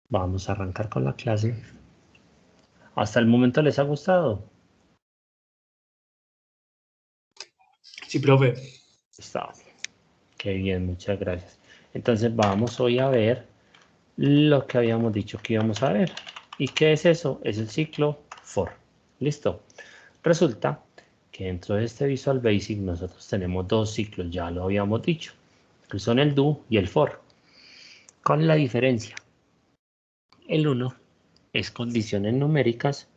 Vamos a arrancar con la clase. ¿Hasta el momento les ha gustado? Sí, profe. Está. Qué bien, muchas gracias. Entonces vamos hoy a ver lo que habíamos dicho que íbamos a ver. ¿Y qué es eso? Es el ciclo for. ¿Listo? Resulta que dentro de este Visual Basic nosotros tenemos dos ciclos, ya lo habíamos dicho, que son el do y el for. ¿Cuál es la diferencia? El uno es condiciones numéricas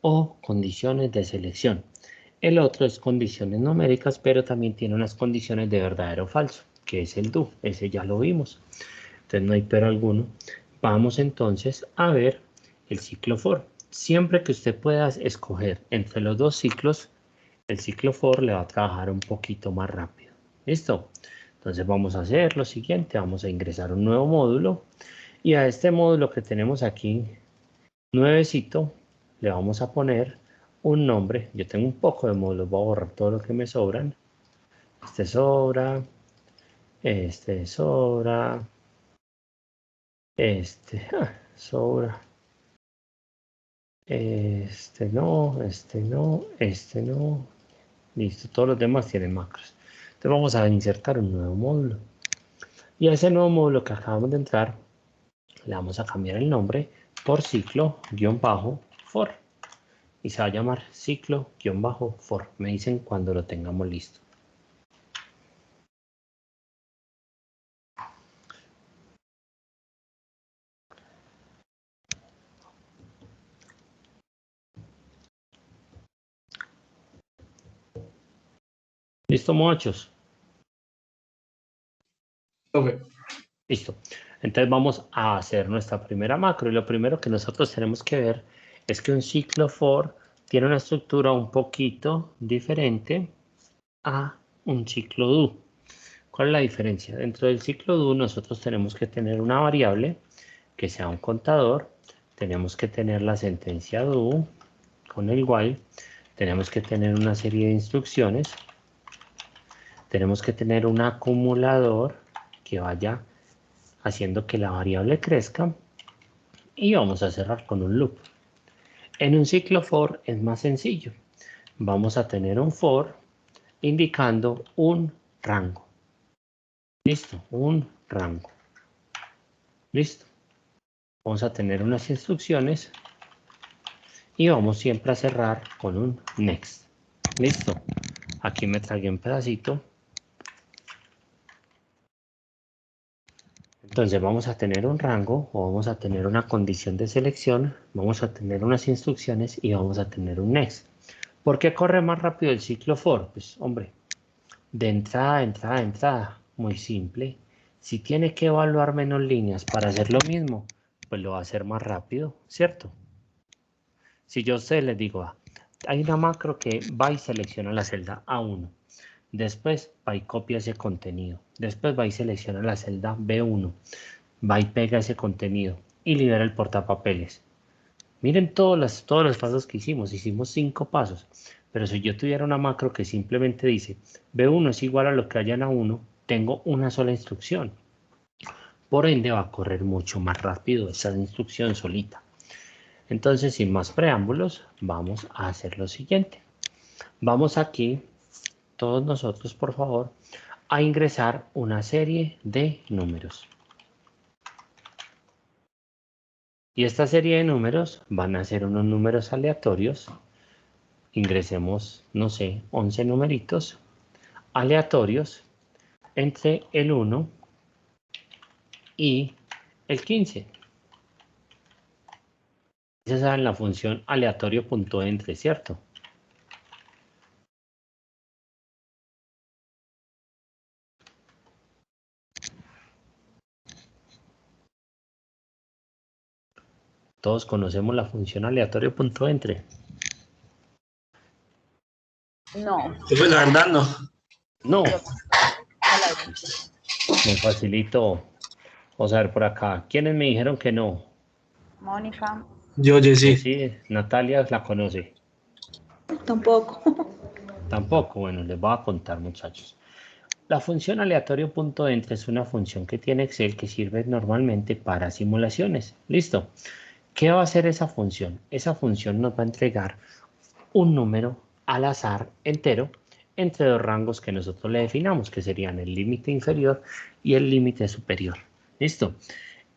o condiciones de selección. El otro es condiciones numéricas, pero también tiene unas condiciones de verdadero o falso, que es el do. Ese ya lo vimos. Entonces no hay pero alguno. Vamos entonces a ver el ciclo for. Siempre que usted pueda escoger entre los dos ciclos, el ciclo for le va a trabajar un poquito más rápido. ¿Listo? Entonces vamos a hacer lo siguiente. Vamos a ingresar un nuevo módulo. Y a este módulo que tenemos aquí, nuevecito, le vamos a poner un nombre. Yo tengo un poco de módulos, voy a borrar todo lo que me sobran. Este sobra, este sobra, sobra, este no, este no. Listo, todos los demás tienen macros. Entonces vamos a insertar un nuevo módulo. Y a ese nuevo módulo que acabamos de entrar, le vamos a cambiar el nombre por ciclo-for. Y se va a llamar ciclo-for. Me dicen cuando lo tengamos listo. ¿Listo, muchachos? Profe. Listo. Entonces vamos a hacer nuestra primera macro. Y lo primero que nosotros tenemos que ver es que un ciclo for tiene una estructura un poquito diferente a un ciclo do. ¿Cuál es la diferencia? Dentro del ciclo do nosotros tenemos que tener una variable que sea un contador. Tenemos que tener la sentencia do con el while. Tenemos que tener una serie de instrucciones. Tenemos que tener un acumulador que vaya haciendo que la variable crezca y vamos a cerrar con un loop. En un ciclo for es más sencillo. Vamos a tener un for indicando un rango. Listo, un rango. Listo. Vamos a tener unas instrucciones y vamos siempre a cerrar con un next. Listo. Aquí me tragué un pedacito. Entonces vamos a tener un rango o vamos a tener una condición de selección, vamos a tener unas instrucciones y vamos a tener un next. ¿Por qué corre más rápido el ciclo for? Pues hombre, de entrada, muy simple. Si tiene que evaluar menos líneas para hacer lo mismo, pues lo va a hacer más rápido, ¿cierto? Si yo a ustedes les digo, hay una macro que va y selecciona la celda A1. Después va y copia ese contenido. Después va y selecciona la celda B1. Va y pega ese contenido y libera el portapapeles. Miren todos los pasos que hicimos. Hicimos 5 pasos. Pero si yo tuviera una macro que simplemente dice B1 es igual a lo que haya en A1, tengo una sola instrucción. Por ende va a correr mucho más rápido esa instrucción solita. Entonces, sin más preámbulos, vamos a hacer lo siguiente. Vamos aquí, todos nosotros, por favor, a ingresar una serie de números. Y esta serie de números van a ser unos números aleatorios. Ingresemos, no sé, 11 numeritos aleatorios entre el 1 y el 15. Esa es la función aleatorio.entre, ¿cierto? Todos conocemos la función aleatorio.entre. No. Pues la verdad no. No. Yo Muy facilito. Vamos a ver por acá. ¿Quiénes me dijeron que no? Mónica. Yo, Jessy. Sí, Natalia la conoce. Tampoco. Tampoco. Bueno, les voy a contar, muchachos. La función aleatorio.entre es una función que tiene Excel que sirve normalmente para simulaciones. ¿Listo? ¿Qué va a hacer esa función? Esa función nos va a entregar un número al azar entero entre dos rangos que nosotros le definamos, que serían el límite inferior y el límite superior. ¿Listo?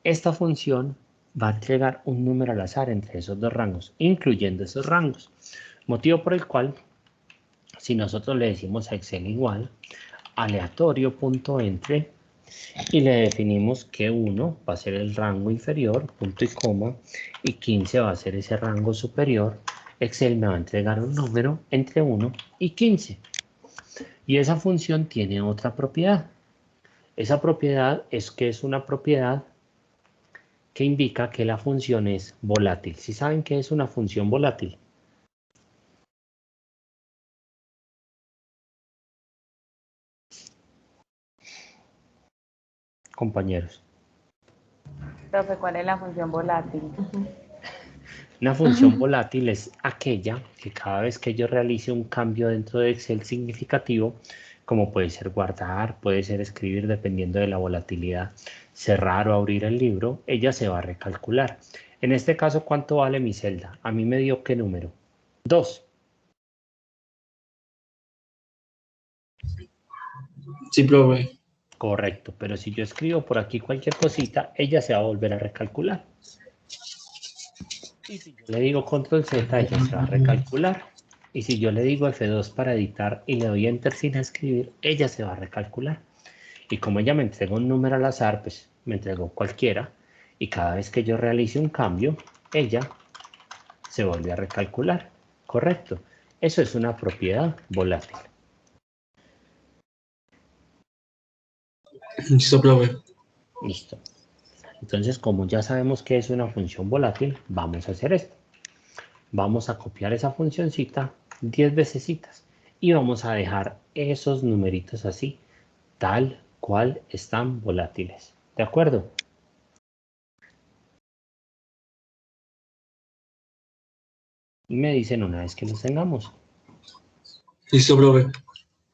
Esta función va a entregar un número al azar entre esos dos rangos, incluyendo esos rangos. Motivo por el cual, si nosotros le decimos a Excel igual, aleatorio.entre, y le definimos que 1 va a ser el rango inferior, punto y coma, y 15 va a ser ese rango superior, Excel me va a entregar un número entre 1 y 15. Y esa función tiene otra propiedad. Esa propiedad es que es una propiedad que indica que la función es volátil. ¿Sí saben qué es una función volátil? Compañeros. Profe, ¿cuál es la función volátil? Una función volátil es aquella que cada vez que yo realice un cambio dentro de Excel significativo, como puede ser guardar, puede ser escribir dependiendo de la volatilidad, cerrar o abrir el libro, ella se va a recalcular. En este caso, ¿cuánto vale mi celda? A mí me dio ¿qué número? 2. Sí, profe. Correcto, pero si yo escribo por aquí cualquier cosita, ella se va a volver a recalcular. Y si yo le digo control Z, ella se va a recalcular. Y si yo le digo F2 para editar y le doy Enter sin escribir, ella se va a recalcular. Y como ella me entregó un número al azar, pues me entregó cualquiera. Y cada vez que yo realice un cambio, ella se vuelve a recalcular. Correcto. Eso es una propiedad volátil. Listo, profe. Listo. Entonces, como ya sabemos que es una función volátil, vamos a hacer esto. Vamos a copiar esa funcioncita 10 vecesitas y vamos a dejar esos numeritos así, tal cual están volátiles. ¿De acuerdo? Y me dicen una vez que los tengamos. Listo, profe.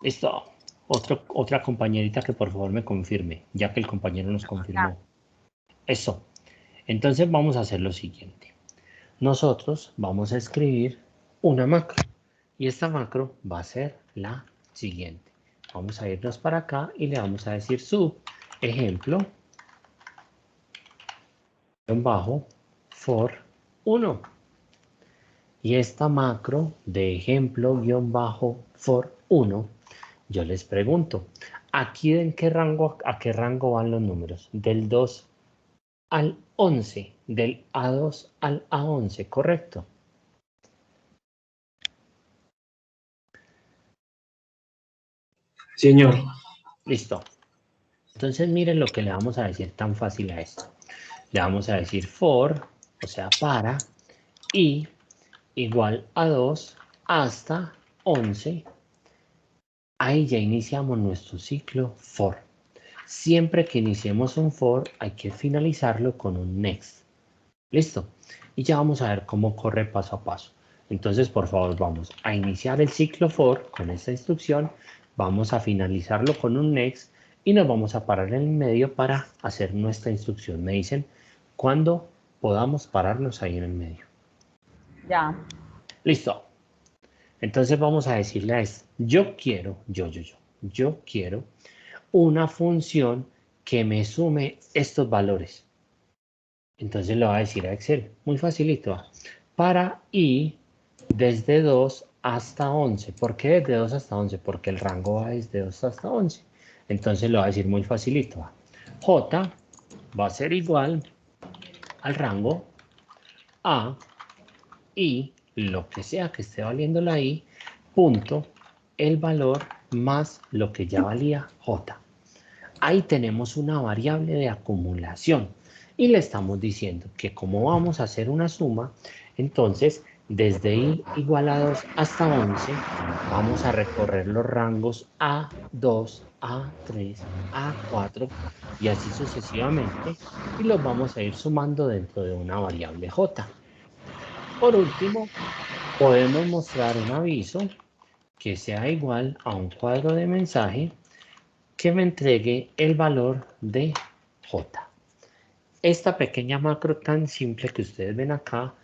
Listo. Otra compañerita que por favor me confirme, ya que el compañero nos confirmó. Eso. Entonces vamos a hacer lo siguiente. Nosotros vamos a escribir una macro. Y esta macro va a ser la siguiente. Vamos a irnos para acá y le vamos a decir sub ejemplo bajo for 1. Y esta macro de ejemplo bajo for 1, yo les pregunto, ¿aquí en qué rango, a qué rango van los números? Del 2 al 11, del A2 al A11, ¿correcto? Señor. Listo. Entonces miren lo que le vamos a decir tan fácil a esto. Le vamos a decir for, o sea, para, i igual a 2 hasta 11. Ahí ya iniciamos nuestro ciclo for. Siempre que iniciemos un for, hay que finalizarlo con un next. ¿Listo? Y ya vamos a ver cómo corre paso a paso. Entonces, por favor, vamos a iniciar el ciclo for con esta instrucción. Vamos a finalizarlo con un next y nos vamos a parar en el medio para hacer nuestra instrucción. Me dicen cuándo podamos pararnos ahí en el medio. Ya. Listo. Entonces vamos a decirle a esto. Yo quiero una función que me sume estos valores. Entonces le voy a decir a Excel, muy facilito, para i desde 2 hasta 11. ¿Por qué desde 2 hasta 11? Porque el rango va desde 2 hasta 11. Entonces le voy a decir muy facilito. J va a ser igual al rango a i, lo que sea que esté valiendo la i, punto, el valor más lo que ya valía j. Ahí tenemos una variable de acumulación y le estamos diciendo que como vamos a hacer una suma, entonces desde i igual a 2 hasta 11 vamos a recorrer los rangos A2, A3, A4 y así sucesivamente y los vamos a ir sumando dentro de una variable j. Por último, podemos mostrar un aviso que sea igual a un cuadro de mensaje que me entregue el valor de J. Esta pequeña macro tan simple que ustedes ven acá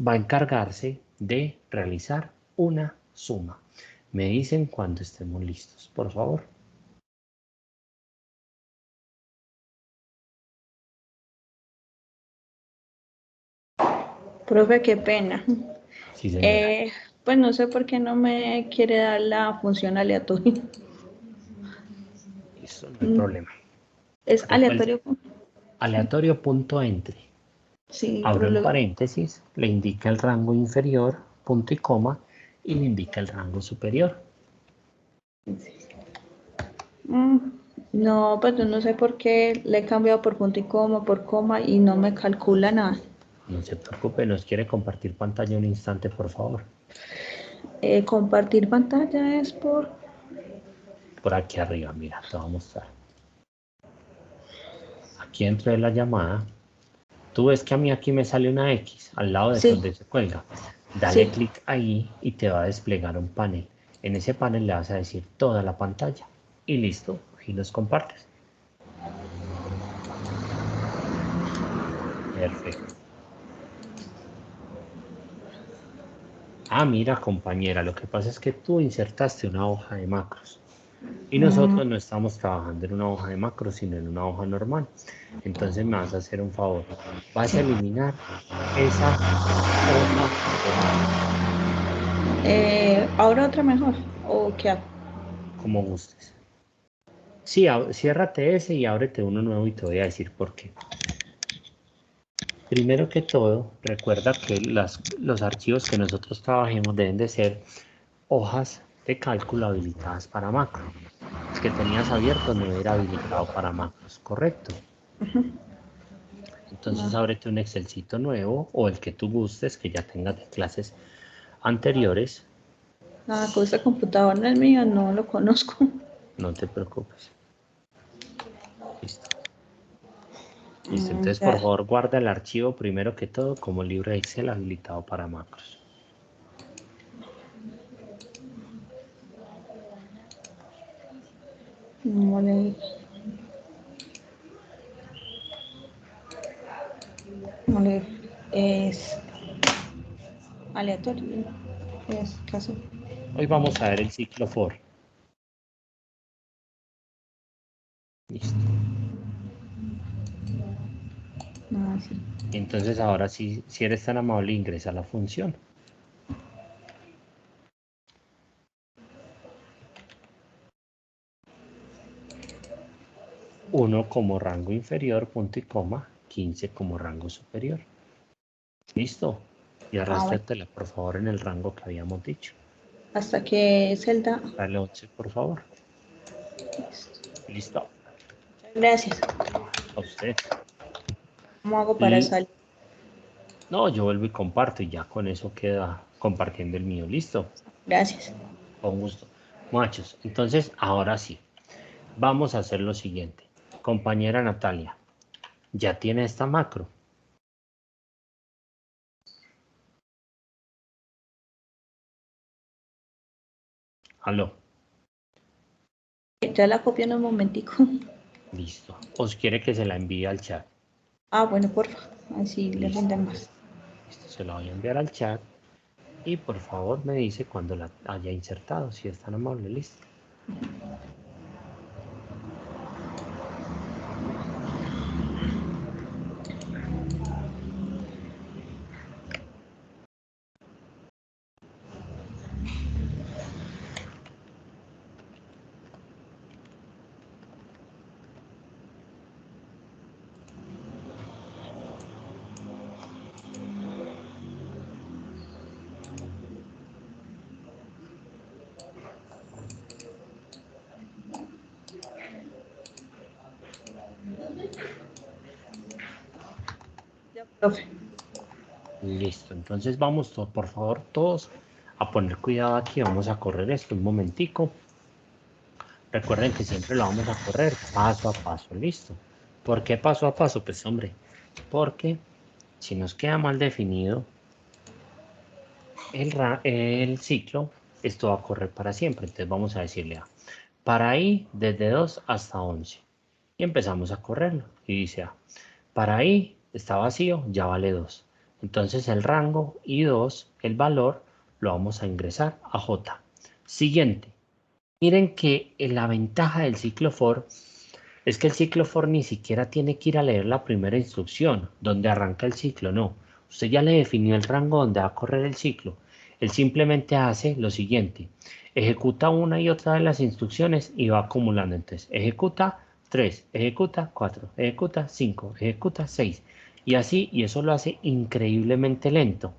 va a encargarse de realizar una suma. Me dicen cuando estemos listos, por favor. Profe, qué pena. Sí, señora. Pues no sé por qué no me quiere dar la función aleatoria. Eso no hay problema. Es aleatorio. Aleatorio punto entre. Sí, Abro pero el luego... paréntesis, le indica el rango inferior, punto y coma, y le indica el rango superior. No, pues yo no sé por qué le he cambiado por punto y coma, por coma y no me calcula nada. No se preocupe, nos quiere compartir pantalla un instante, por favor. Compartir pantalla es por... Por aquí arriba, mira, te voy a mostrar. Aquí dentro de la llamada, tú ves que a mí aquí me sale una X al lado de Sí, donde se cuelga. Dale sí. clic ahí y te va a desplegar un panel. En ese panel le vas a decir toda la pantalla. Y listo, y los compartes. Perfecto. Ah, mira, compañera, lo que pasa es que tú insertaste una hoja de macros. Y nosotros no estamos trabajando en una hoja de macros, sino en una hoja normal. Entonces me vas a hacer un favor. Vas a eliminar esa hoja de macros. ¿Ahora otra mejor? ¿O qué hago? Como gustes. Sí, ciérrate ese y ábrete uno nuevo y te voy a decir por qué. Primero que todo, recuerda que los archivos que nosotros trabajemos deben de ser hojas de cálculo habilitadas para macro. Es que tenías abierto no era habilitado para macros, ¿correcto? Entonces ábrete un Excelcito nuevo o el que tú gustes, que ya tengas de clases anteriores. Nada, con este computador no es mío, no lo conozco. No te preocupes. Listo. Listo, entonces por Ya. favor guarda el archivo primero que todo como libro de Excel habilitado para macros. Vale. Vale. Es aleatorio. Es caso. Hoy vamos a ver el ciclo for. Listo. Ah, sí. Entonces ahora sí, si eres tan amable, ingresa la función. Uno como rango inferior, punto y coma, 15 como rango superior. Listo. Y Ah, bueno. arrástratela, por favor, en el rango que habíamos dicho. Hasta que Zelda. Dale 11, por favor. Listo. Gracias. A usted. ¿Cómo hago para salir? No, yo vuelvo y comparto y ya con eso queda compartiendo el mío. Listo. Gracias. Con gusto. Muchachos, entonces ahora sí. Vamos a hacer lo siguiente. Compañera Natalia, ¿ya tiene esta macro? Aló. Ya la copio en un momentico. Listo. ¿Os quiere que se la envíe al chat? Ah, bueno, porfa. Así le Listo. rinden más. Listo, se la voy a enviar al chat. Y por favor me dice cuando la haya insertado, si es tan amable. Listo. Ya, profe. Listo. Entonces vamos, por favor, todos a poner cuidado aquí. Vamos a correr esto un momentico. Recuerden que siempre lo vamos a correr paso a paso. Listo. ¿Por qué paso a paso? Pues hombre, porque si nos queda mal definido el ciclo, esto va a correr para siempre. Entonces vamos a decirle a Para i desde 2 hasta 11. Y empezamos a correrlo. Y dice A. Para i está vacío, ya vale 2. Entonces el rango i2, el valor, lo vamos a ingresar a j. Siguiente. Miren que la ventaja del ciclo for es que el ciclo for ni siquiera tiene que ir a leer la primera instrucción, donde arranca el ciclo, no. Usted ya le definió el rango donde va a correr el ciclo. Él simplemente hace lo siguiente. Ejecuta una y otra de las instrucciones y va acumulando. Entonces, ejecuta 3, ejecuta 4, ejecuta 5, ejecuta 6. Y así, y eso lo hace increíblemente lento.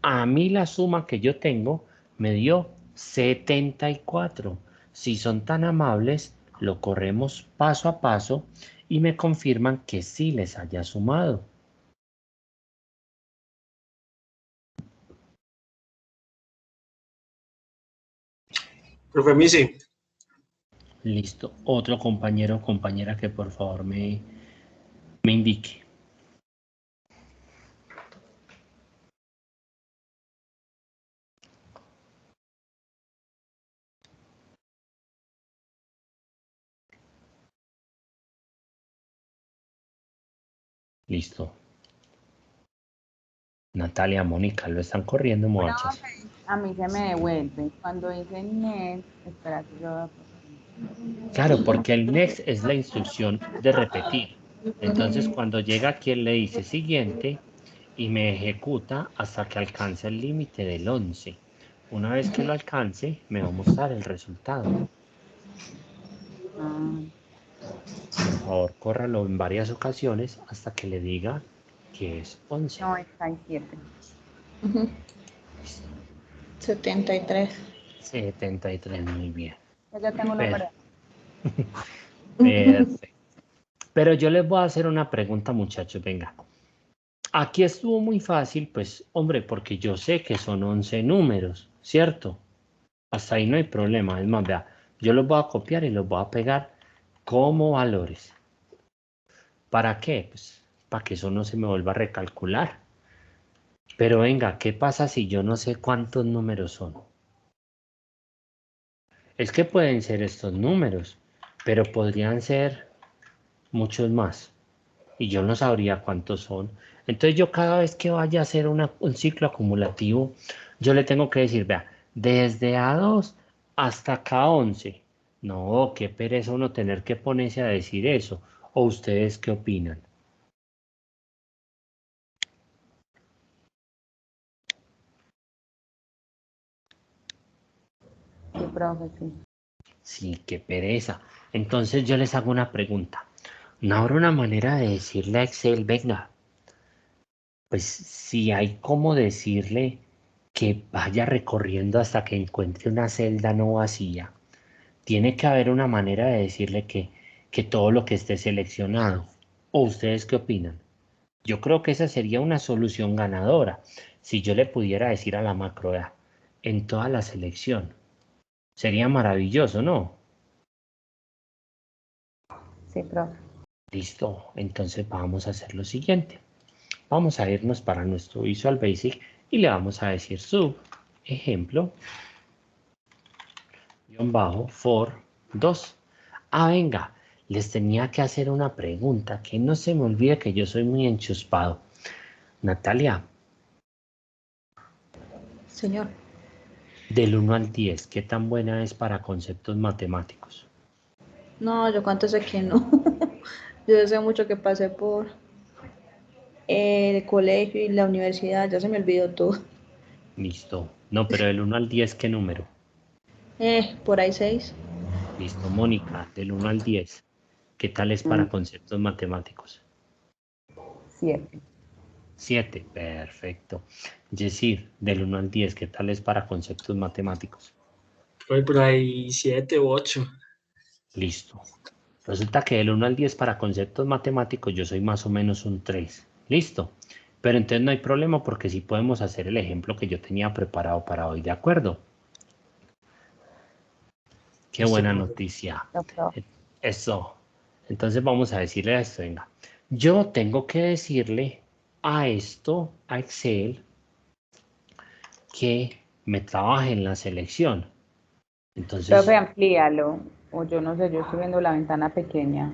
A mí la suma que yo tengo me dio 74. Si son tan amables, lo corremos paso a paso y me confirman que sí les haya sumado. Profe, a mí sí. Listo. Otro compañero o compañera que por favor me indique. Listo. Natalia, Mónica, lo están corriendo, muchachas. A mí se me devuelve. Cuando dice net, espera que yo... Claro, porque el next es la instrucción de repetir. Entonces, cuando llega aquí, él le dice siguiente y me ejecuta hasta que alcance el límite del 11. Una vez que lo alcance, me va a mostrar el resultado. Por favor, córralo en varias ocasiones hasta que le diga que es 11. 97. 73. 73, muy bien. Ya tengo uno para... Perfecto. Pero yo les voy a hacer una pregunta, muchachos, venga. Aquí estuvo muy fácil, pues, hombre, porque yo sé que son 11 números, ¿cierto? Hasta ahí no hay problema. Es más, vea, yo los voy a copiar y los voy a pegar como valores. ¿Para qué? Pues, para que eso no se me vuelva a recalcular. Pero venga, ¿qué pasa si yo no sé cuántos números son? Es que pueden ser estos números, pero podrían ser muchos más. Y yo no sabría cuántos son. Entonces yo cada vez que vaya a hacer un ciclo acumulativo, yo le tengo que decir, vea, desde A2 hasta K11. No, qué pereza uno tener que ponerse a decir eso. ¿O ustedes qué opinan? Sí, profe, sí. Sí, qué pereza. Entonces yo les hago una pregunta. ¿No habrá una manera de decirle a Excel, venga, pues si hay como decirle que vaya recorriendo hasta que encuentre una celda no vacía? Tiene que haber una manera de decirle que todo lo que esté seleccionado. ¿O ustedes qué opinan? Yo creo que esa sería una solución ganadora. Si yo le pudiera decir a la macro, vea, en toda la selección. Sería maravilloso, ¿no? Sí, profe. Listo. Entonces vamos a hacer lo siguiente. Vamos a irnos para nuestro Visual Basic y le vamos a decir sub, ejemplo, guión bajo, for 2. Ah, venga, les tenía que hacer una pregunta, que no se me olvide que yo soy muy enchuspado. Natalia, Señor. del 1 al 10, ¿qué tan buena es para conceptos matemáticos? No, yo cuánto sé que no. Yo sé mucho que pasé por el colegio y la universidad, ya se me olvidó todo. Listo. No, pero del 1 al 10, ¿qué número? Por ahí 6. Listo, Mónica, del 1 al 10, ¿qué tal es para conceptos matemáticos? 7. 7, perfecto. Yesir, del 1 al 10, ¿qué tal es para conceptos matemáticos? Por ahí 7 u 8. Listo. Resulta que del 1 al 10 para conceptos matemáticos yo soy más o menos un 3. Listo. Pero entonces no hay problema porque sí podemos hacer el ejemplo que yo tenía preparado para hoy, ¿de acuerdo? Qué Listo, buena profe. noticia. Profe. Eso. Entonces vamos a decirle a esto, venga. Yo tengo que decirle a esto, a Excel, que me trabaje en la selección. Profe, Entonces, amplíalo. O yo no sé, yo estoy viendo la ventana pequeña.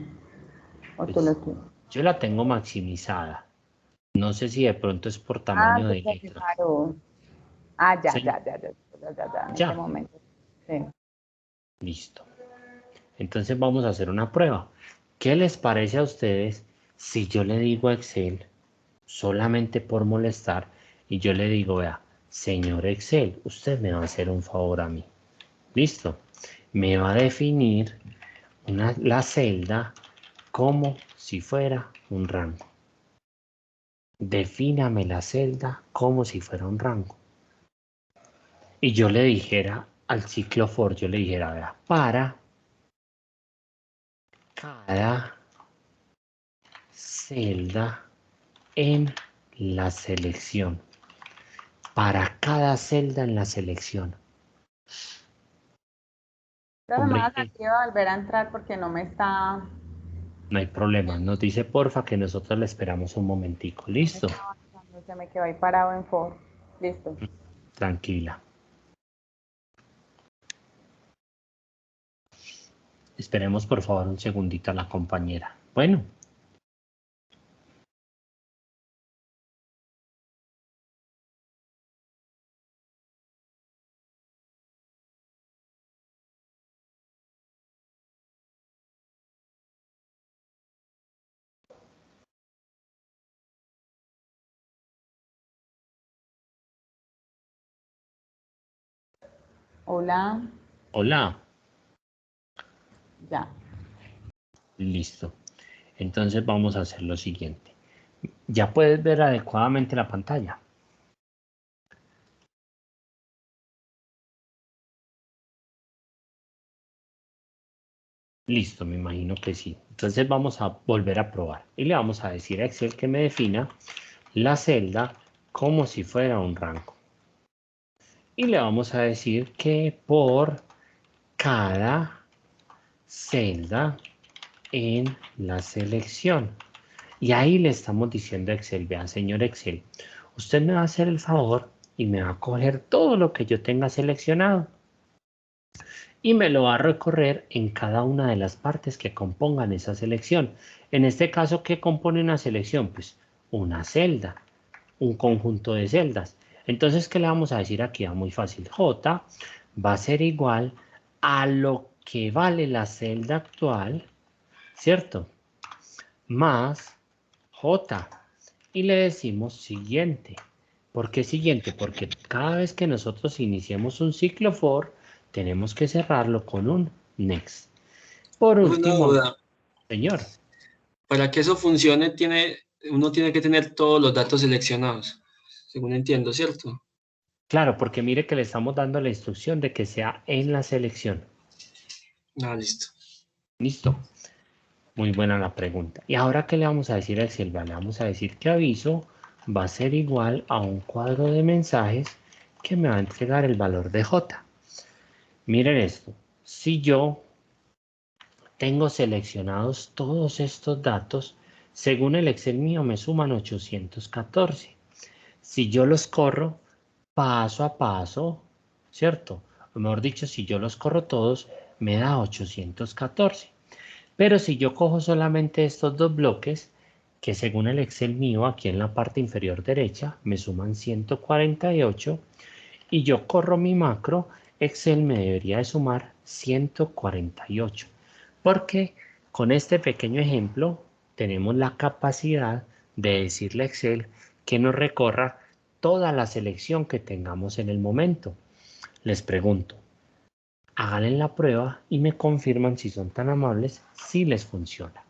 O tú lo Pues tienes. yo la tengo maximizada. No sé si de pronto es por Ah, tamaño se de te letra. separó. Ah, ya, Sí, ya, ya, ya, ya, ya, ya, en este ya, momento. Sí. listo. Entonces vamos a hacer una prueba. ¿Qué les parece a ustedes si yo le digo a Excel solamente por molestar y yo le digo, vea, señor Excel, usted me va a hacer un favor a mí? Listo. Me va a definir la celda como si fuera un rango. Defíname la celda como si fuera un rango. Y yo le dijera al ciclo for, yo le dijera, vea, para cada celda en la selección. Para cada celda en la selección. Creo que me Hombre, vas a tener que volver a entrar porque no me está, no hay problema. Nos dice porfa que nosotros le esperamos un momentico. no me ¿Listo? está avanzando, se me quedó ahí parado en for. Listo. Tranquila. Esperemos por favor un segundito a la compañera. Bueno, Hola, hola. ya. Listo. Entonces vamos a hacer lo siguiente. Ya puedes ver adecuadamente la pantalla. Listo, me imagino que sí. Entonces vamos a volver a probar. Y le vamos a decir a Excel que me defina la celda como si fuera un rango. Y le vamos a decir que por cada celda en la selección. Y ahí le estamos diciendo a Excel, vean, señor Excel, usted me va a hacer el favor y me va a coger todo lo que yo tenga seleccionado y me lo va a recorrer en cada una de las partes que compongan esa selección. En este caso, ¿qué compone una selección? Pues una celda, un conjunto de celdas. Entonces, ¿qué le vamos a decir aquí? Muy fácil. J va a ser igual a lo que vale la celda actual, ¿cierto? Más J. Y le decimos siguiente. ¿Por qué siguiente? Porque cada vez que nosotros iniciemos un ciclo for, tenemos que cerrarlo con un next. Por Una último, duda. señor, Para que eso funcione, uno tiene que tener todos los datos seleccionados, según entiendo, ¿cierto? claro, porque mire que le estamos dando la instrucción de que sea en la selección. Ah, listo. ¿Listo? Muy buena la pregunta. ¿Y ahora qué le vamos a decir a Excel? Le vamos a decir que aviso va a ser igual a un cuadro de mensajes que me va a entregar el valor de J. Miren esto. Si yo tengo seleccionados todos estos datos, según el Excel mío me suman 814. Si yo los corro paso a paso, ¿cierto? O mejor dicho, si yo los corro todos, me da 814. Pero si yo cojo solamente estos dos bloques, que según el Excel mío, aquí en la parte inferior derecha, me suman 148, y yo corro mi macro, Excel me debería de sumar 148. Porque con este pequeño ejemplo tenemos la capacidad de decirle a Excel que nos recorra toda la selección que tengamos en el momento. Les pregunto, háganle la prueba y me confirman si son tan amables, si les funciona.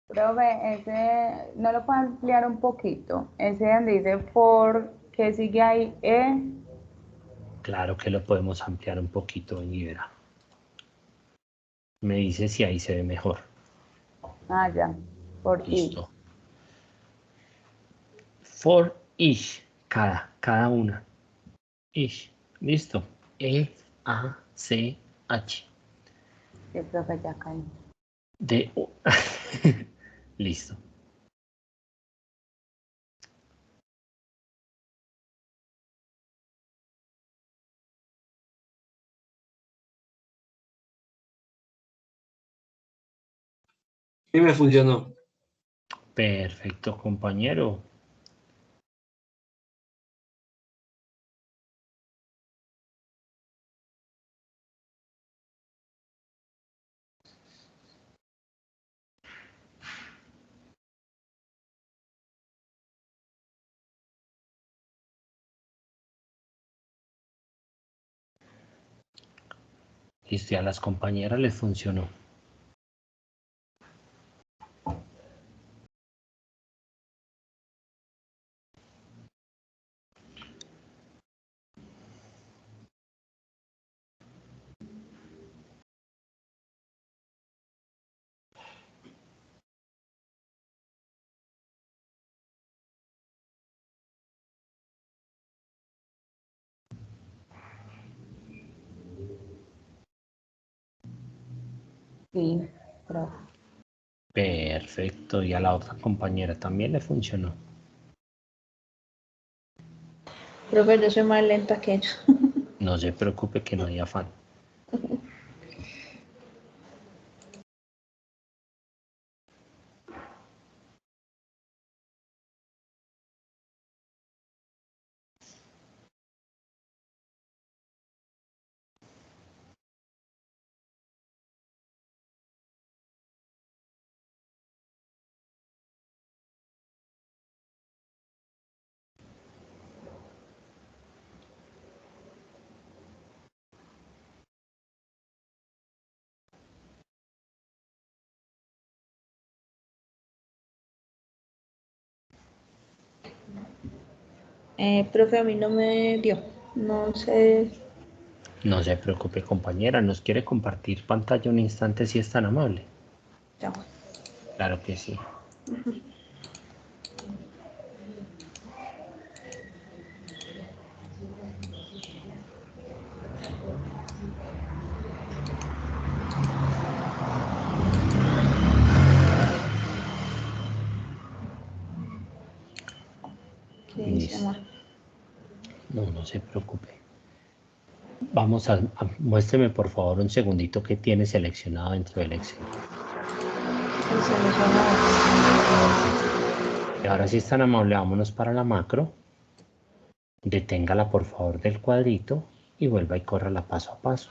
Profe, ese, ¿no lo puedo ampliar un poquito? Ese donde dice for, ¿qué sigue ahí? Claro que lo podemos ampliar un poquito en Ibera. Me dice si ahí se ve mejor. Ah, ya, por i. Listo. For each, cada una. Each. Listo. E-A-C-H. Sí, profe, ya caí. Listo. Y me funcionó. Perfecto, compañero. Listo, y a las compañeras les funcionó. Sí, profe. Perfecto, y a la otra compañera también le funcionó. Profe, yo soy más lenta que ellos. No se preocupe que no hay afán. Profe, a mí no me dio. No sé. No se preocupe, compañera. ¿Nos quiere compartir pantalla un instante si es tan amable? Ya voy. Claro que sí. ¿Qué dice Listo. más? No, no se preocupe. Vamos muéstreme por favor un segundito que tiene seleccionado dentro del Excel. Y ahora si es tan amable, vámonos para la macro. Deténgala por favor del cuadrito y vuelva y córrala paso a paso.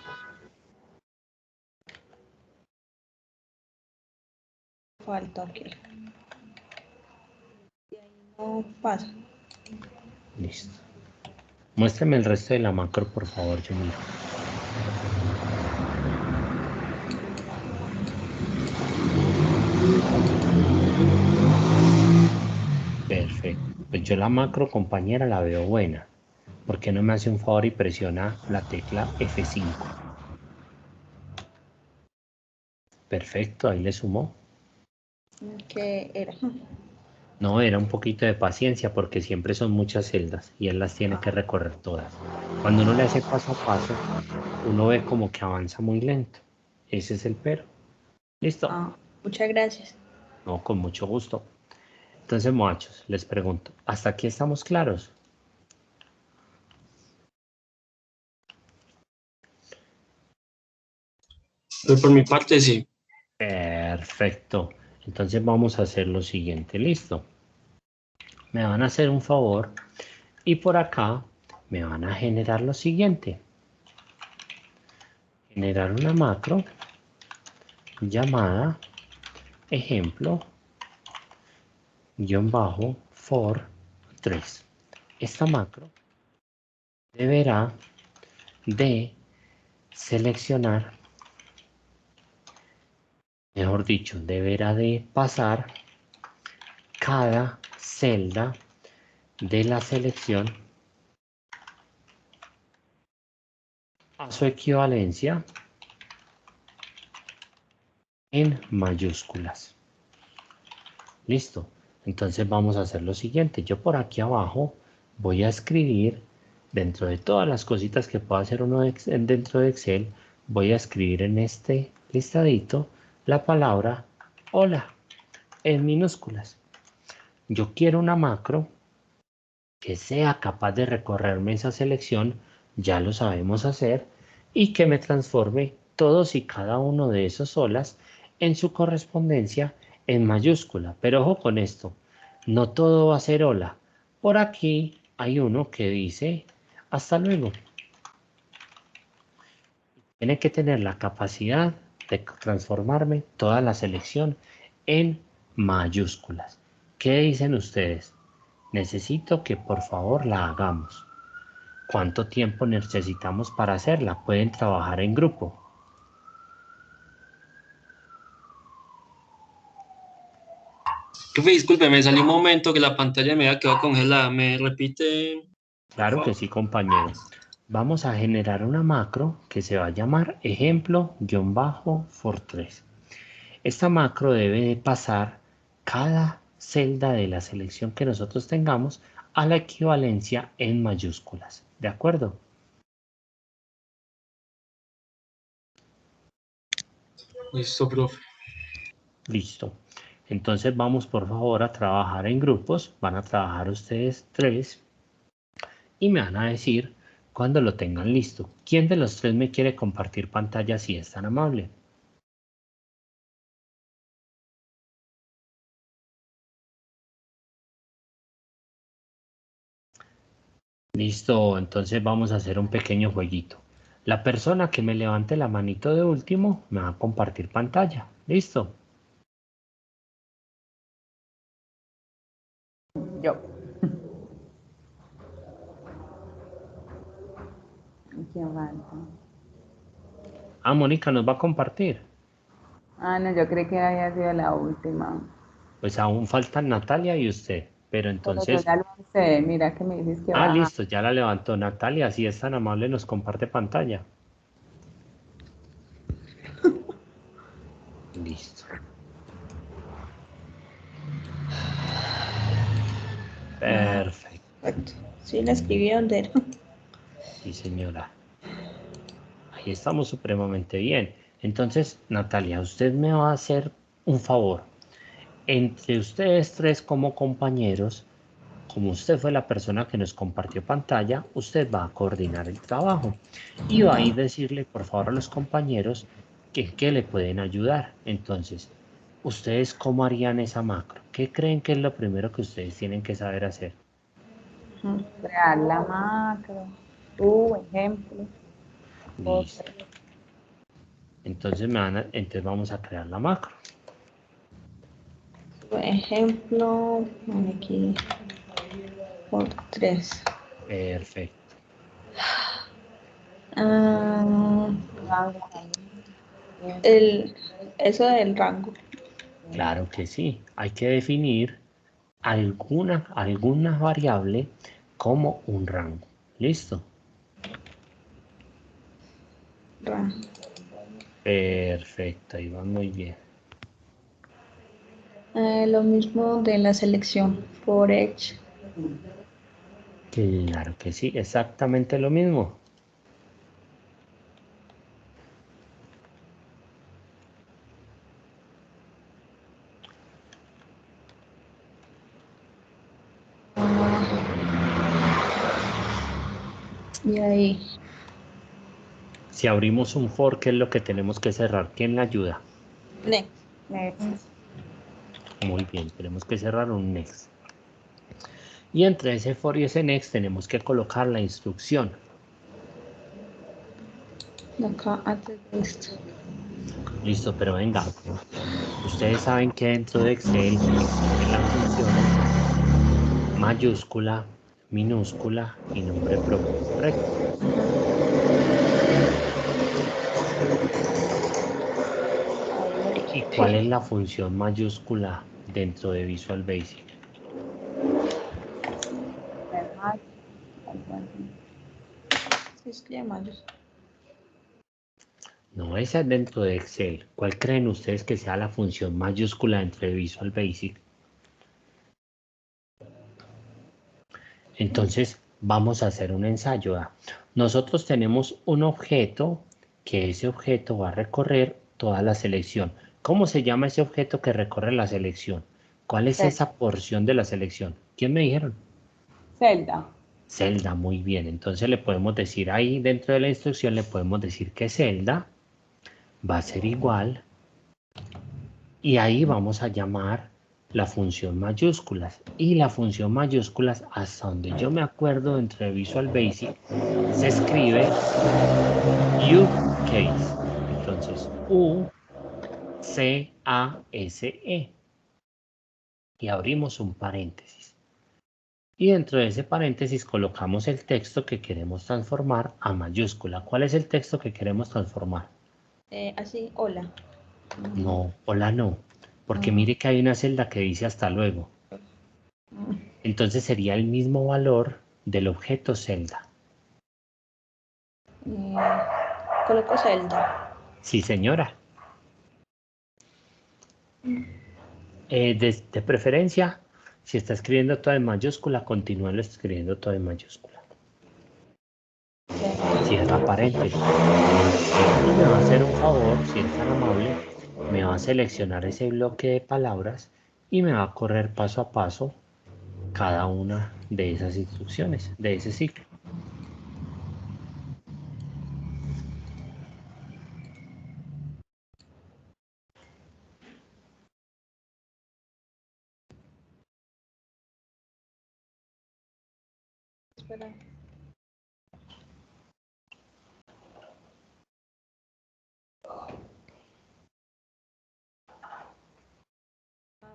Falta, ok. Y ahí no pasa. Listo. Muéstrame el resto de la macro, por favor, yo miro. Perfecto. Pues yo la macro, compañera, la veo buena. ¿Por qué no me hace un favor y presiona la tecla F5? Perfecto, ahí le sumó. ¿Qué era? No, era un poquito de paciencia porque siempre son muchas celdas y él las tiene que recorrer todas. Cuando uno le hace paso a paso, uno ve como que avanza muy lento. Ese es el pero. ¿Listo? Ah, muchas gracias. No, con mucho gusto. Entonces, muchachos, les pregunto, ¿hasta aquí estamos claros? Pero por mi parte, sí. Perfecto. Entonces vamos a hacer lo siguiente. ¿Listo? Me van a hacer un favor y por acá me van a generar lo siguiente. Generar una macro llamada ejemplo for 3. Esta macro deberá de seleccionar, mejor dicho, deberá de pasar cada celda de la selección a su equivalencia en mayúsculas. Listo. Entonces vamos a hacer lo siguiente. Yo por aquí abajo voy a escribir dentro de todas las cositas que pueda hacer uno dentro de Excel, voy a escribir en este listadito la palabra hola en minúsculas. Yo quiero una macro que sea capaz de recorrerme esa selección, ya lo sabemos hacer, y que me transforme todos y cada uno de esos holas en su correspondencia en mayúscula. Pero ojo con esto, no todo va a ser hola. Por aquí hay uno que dice hasta luego. Tiene que tener la capacidad de transformarme toda la selección en mayúsculas. ¿Qué dicen ustedes? Necesito que por favor la hagamos. ¿Cuánto tiempo necesitamos para hacerla? Pueden trabajar en grupo. Profe, disculpe, me salió un momento que la pantalla me había quedado congelada. ¿Me repite? Claro que sí, compañero. Vamos a generar una macro que se va a llamar ejemplo-for3. Esta macro debe de pasar cada celda de la selección que nosotros tengamos a la equivalencia en mayúsculas. ¿De acuerdo? Listo, profe. Listo. Entonces vamos por favor a trabajar en grupos. Van a trabajar ustedes 3 y me van a decir cuando lo tengan listo. ¿Quién de los 3 me quiere compartir pantalla si es tan amable? Listo, entonces vamos a hacer un pequeño jueguito. La persona que me levante la manito de último me va a compartir pantalla. ¿Listo? Yo. ¿Quién falta? Ah, Mónica nos va a compartir. Ah, no, yo creí que había sido la última. Pues aún faltan Natalia y usted. Pero Pero yo entonces... ya lo sé, mira que me dices que Ah, baja. listo, ya la levantó Natalia. Si es tan amable nos comparte pantalla. Listo. Perfecto. Perfecto. Sí, la escribí donde era. Sí, señora. Ahí estamos supremamente bien. Entonces, Natalia, usted me va a hacer un favor. Entre ustedes 3 como compañeros, como usted fue la persona que nos compartió pantalla, usted va a coordinar el trabajo y va a ir a decirle, por favor, a los compañeros que le pueden ayudar. Entonces, ¿ustedes cómo harían esa macro? ¿Qué creen que es lo primero que ustedes tienen que saber hacer? Crear la macro. Ejemplo. Listo. Entonces, entonces vamos a crear la macro. Por ejemplo, aquí por 3. Perfecto. Eso del rango. Claro que sí. Hay que definir alguna variable como un rango. ¿Listo? Perfecto, ahí va muy bien. Lo mismo de la selección, for each. Claro que sí, exactamente lo mismo. Y ahí. Si abrimos un for, ¿qué es lo que tenemos que cerrar? ¿Quién le ayuda? Next. Next. Muy bien, tenemos que cerrar un next. Y entre ese for y ese next tenemos que colocar la instrucción. Acá antes de esto. Listo, pero venga. Ustedes saben que dentro de Excel existen las funciones mayúscula, minúscula y nombre propio, ¿correcto? ¿Y cuál es la función mayúscula dentro de Visual Basic? Sí, es que llamarlos. No, esa es dentro de Excel. ¿Cuál creen ustedes que sea la función mayúscula dentro de Visual Basic? Entonces, Vamos a hacer un ensayo. Nosotros tenemos un objeto que ese objeto va a recorrer toda la selección. ¿Cómo se llama ese objeto que recorre la selección? ¿Cuál es Celda. esa porción de la selección? ¿Quién me dijeron? Celda. Celda, muy bien. Entonces le podemos decir ahí dentro de la instrucción, le podemos decir que celda va a ser igual y ahí vamos a llamar la función mayúsculas. Y la función mayúsculas, hasta donde yo me acuerdo dentro de Visual Basic, se escribe UCase. Entonces, U-C-A-S-E. Y abrimos un paréntesis. Y dentro de ese paréntesis colocamos el texto que queremos transformar a mayúscula. ¿Cuál es el texto que queremos transformar? Así, hola. No, hola no. Porque mire que hay una celda que dice hasta luego. Entonces sería el mismo valor del objeto celda. Coloco celda. Sí, señora. De preferencia, si está escribiendo todo en mayúscula, continúe escribiendo todo en mayúscula. Cierra paréntesis. Y me va a hacer un favor, si es tan amable, me va a seleccionar ese bloque de palabras y me va a correr paso a paso cada una de esas instrucciones, de ese ciclo. Espera.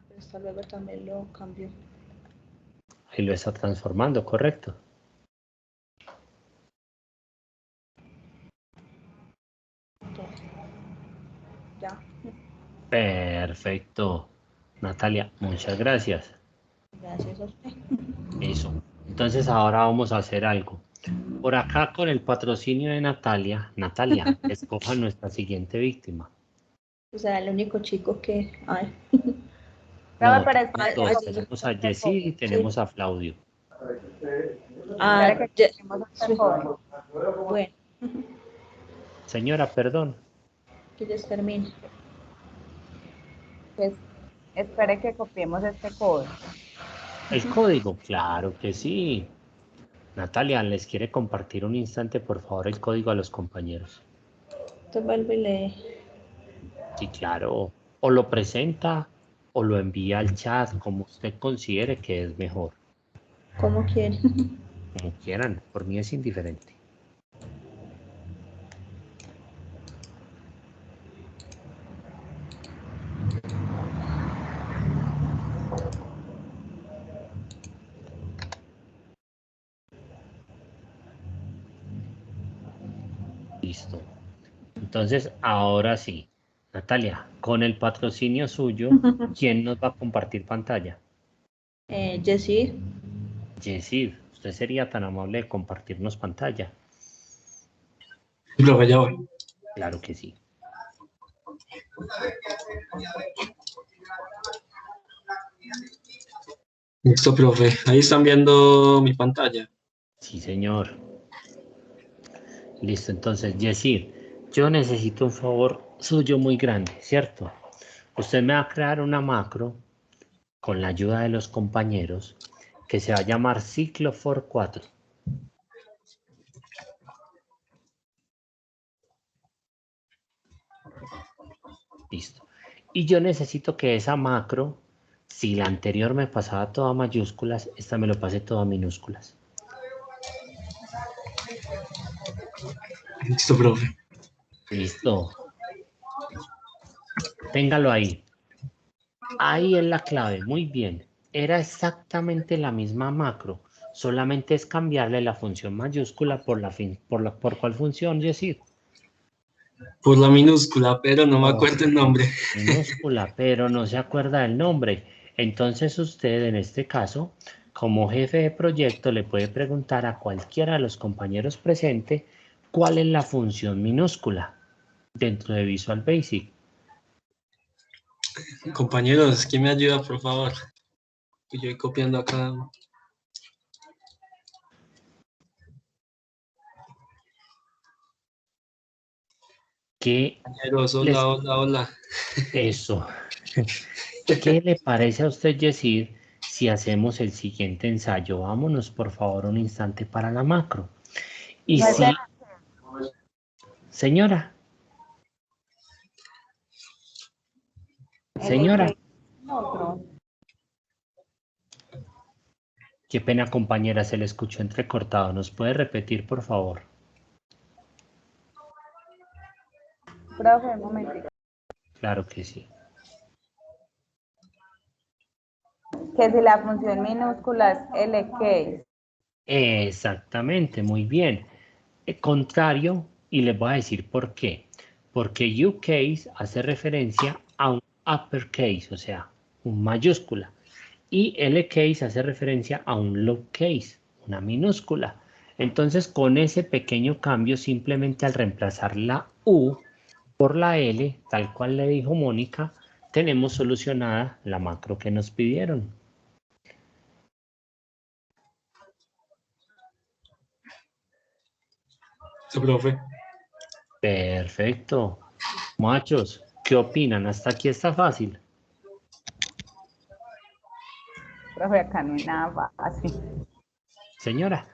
Pero hasta luego también lo cambio. Ahí lo está transformando, ¿correcto? Ya. Perfecto. Natalia, muchas gracias. Gracias a usted. Eso. Entonces ahora vamos a hacer algo. Por acá con el patrocinio de Natalia, escoja nuestra siguiente víctima. O sea, el único chico que hay. No, Profe, pero tenemos dos. Tenemos a Jessy y tenemos a Claudio. espera que Ya. tenemos este joven. Bueno, Señora, perdón. que ya termine. Pues, espere que copiemos este código. ¿El código? Claro que sí. Natalia, ¿les quiere compartir un instante, por favor, el código a los compañeros? Entonces vuelve y lee. Sí, claro. O lo presenta o lo envía al chat, como usted considere que es mejor. Como quiere. Como quieran, por mí es indiferente. Listo. Entonces, ahora sí. Natalia, con el patrocinio suyo, ¿quién nos va a compartir pantalla? Jessy. Yesid, usted sería tan amable de compartirnos pantalla. Profe, ya voy. Claro que sí. Listo, profe. Ahí están viendo mi pantalla. Sí, señor. Listo, entonces, Yesid, yo necesito un favor suyo muy grande, ¿cierto? Usted me va a crear una macro con la ayuda de los compañeros que se va a llamar ciclo for 4. Listo. Y yo necesito que esa macro, si la anterior me pasaba toda mayúsculas, esta me lo pase toda minúsculas. Listo, profe. Listo. Téngalo ahí. Ahí es la clave. Muy bien. Era exactamente la misma macro. Solamente es cambiarle la función mayúscula por cuál función, Yesid. Por la minúscula, pero no me acuerdo el nombre. Minúscula, pero no se acuerda del nombre. Entonces usted, en este caso, como jefe de proyecto, le puede preguntar a cualquiera de los compañeros presentes cuál es la función minúscula dentro de Visual Basic. Compañeros, ¿quién me ayuda, por favor? Que yo voy copiando acá. ¿Qué Compañeros, les... hola, hola, hola. Eso. ¿Qué le parece a usted, Yesid, si hacemos el siguiente ensayo? Vámonos, por favor, un instante para la macro. Y No es si, el señora, señora, LK otro. qué pena, compañera, se le escuchó entrecortado. ¿Nos puede repetir, por favor? Profe, un momentito. Claro que sí. Que si la función minúscula es LK. Exactamente, muy bien. Contrario, y les voy a decir por qué. Porque UCase hace referencia a un uppercase, o sea, un mayúscula. Y LCase hace referencia a un lowercase, una minúscula. Entonces, con ese pequeño cambio, simplemente al reemplazar la U por la L, tal cual le dijo Mónica, tenemos solucionada la macro que nos pidieron. Sí, profe. Perfecto. Machos, ¿qué opinan? Hasta aquí está fácil. Profe, acá no hay nada fácil. Señora.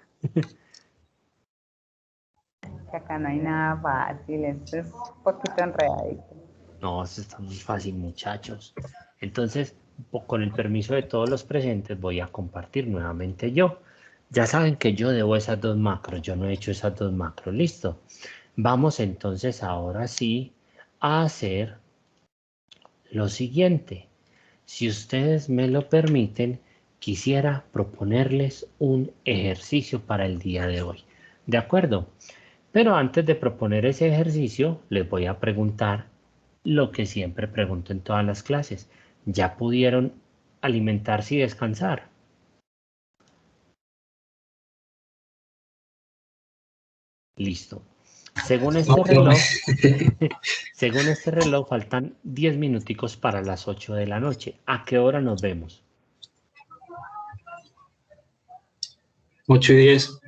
Que acá no hay nada fácil. Esto es un poquito enredadito. No, eso está muy fácil, muchachos. Entonces, con el permiso de todos los presentes, voy a compartir nuevamente yo. Ya saben que yo debo esas dos macros, yo no he hecho esas dos macros, listo. Vamos entonces ahora sí a hacer lo siguiente. Si ustedes me lo permiten, quisiera proponerles un ejercicio para el día de hoy. ¿De acuerdo? Pero antes de proponer ese ejercicio, les voy a preguntar lo que siempre pregunto en todas las clases. ¿Ya pudieron alimentarse y descansar? Listo. Según No, este profe. reloj, según este reloj, faltan 10 minuticos para las 8 de la noche. ¿A qué hora nos vemos? 8:10.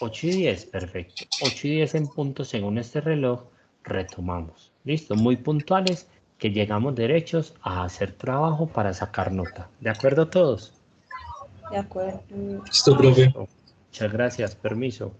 8:10, perfecto. 8:10 en punto, según este reloj, retomamos. Listo, muy puntuales, que llegamos derechos a hacer trabajo para sacar nota. ¿De acuerdo todos? De acuerdo. Listo, profe. Listo. Muchas gracias, permiso.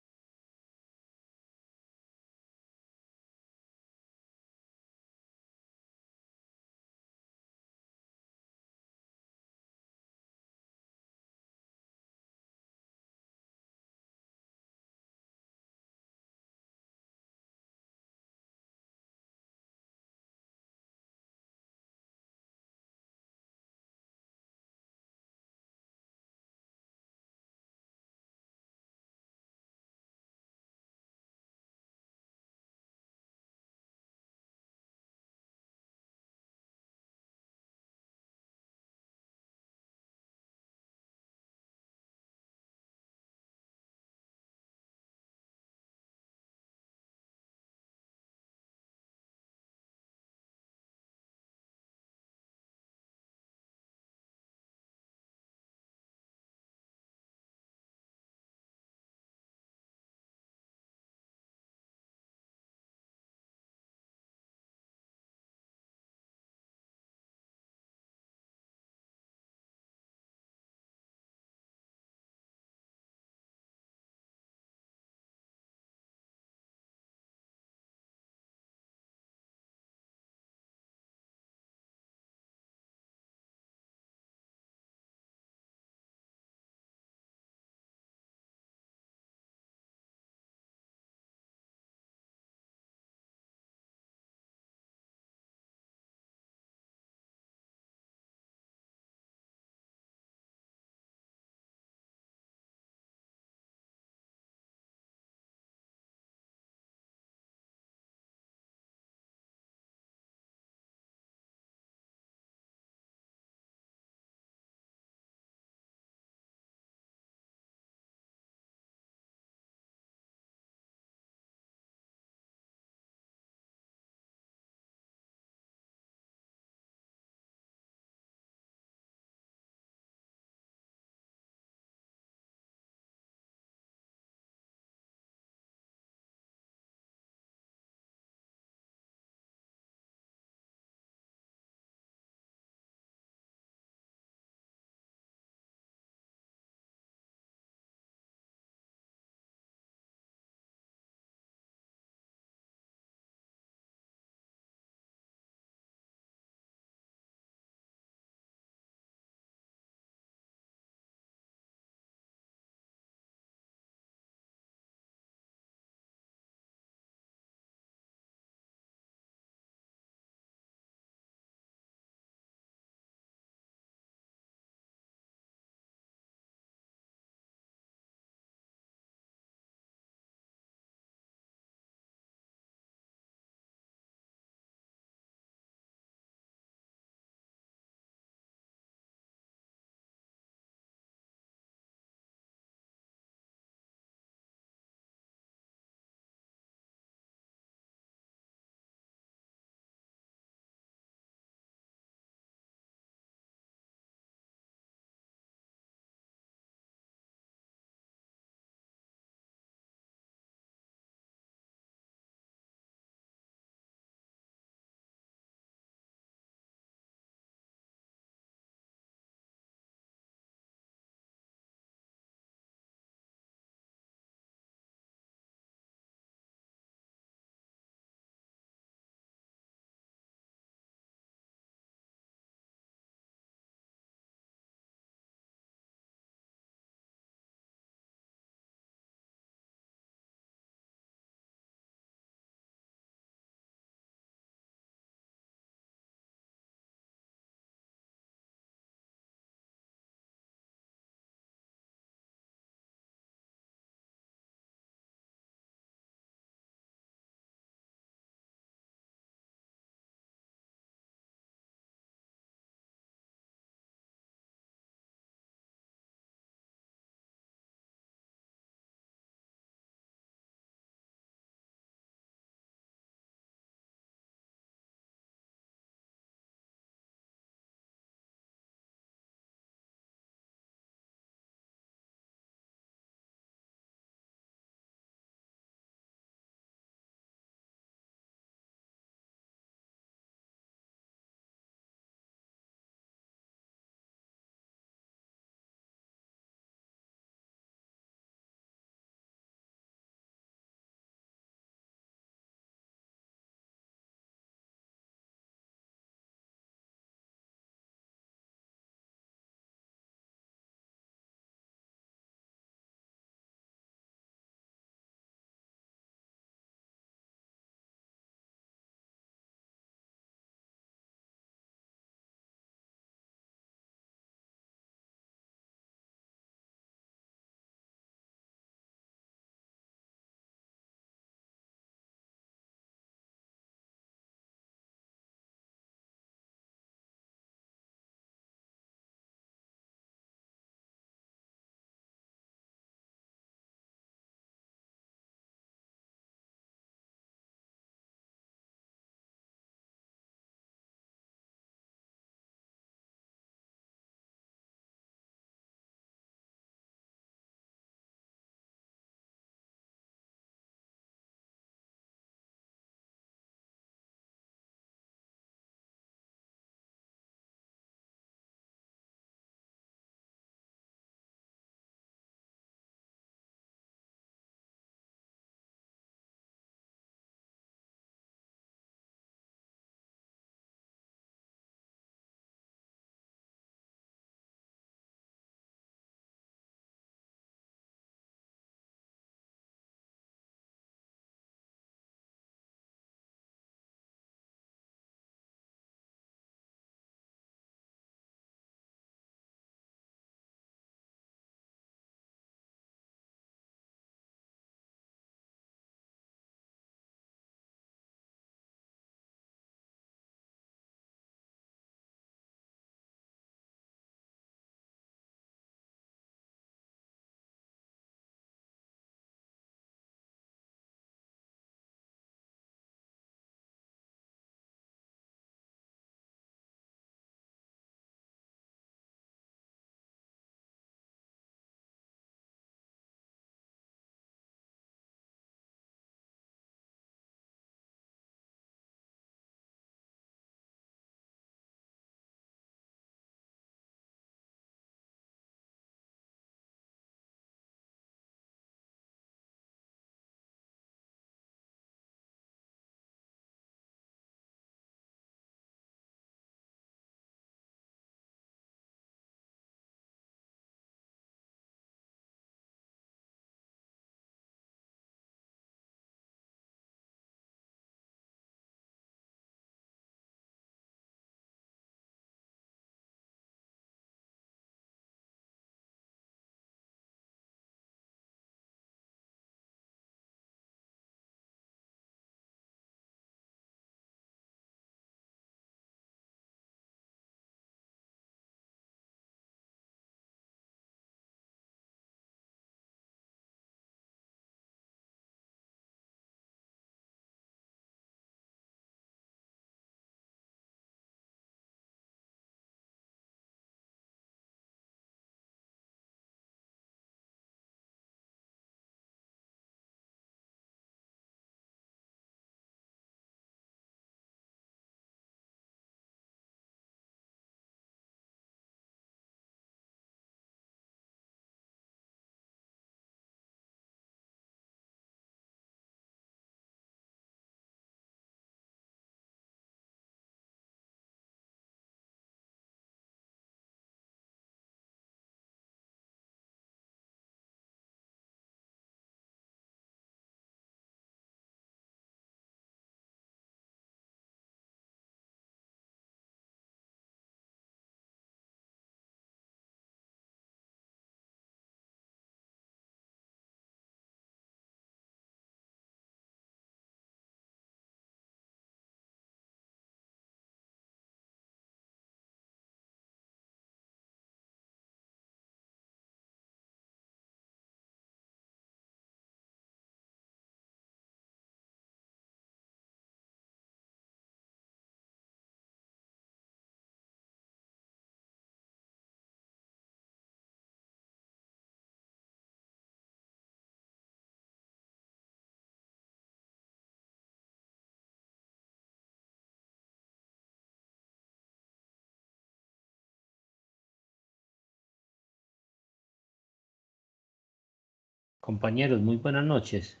Compañeros, muy buenas noches.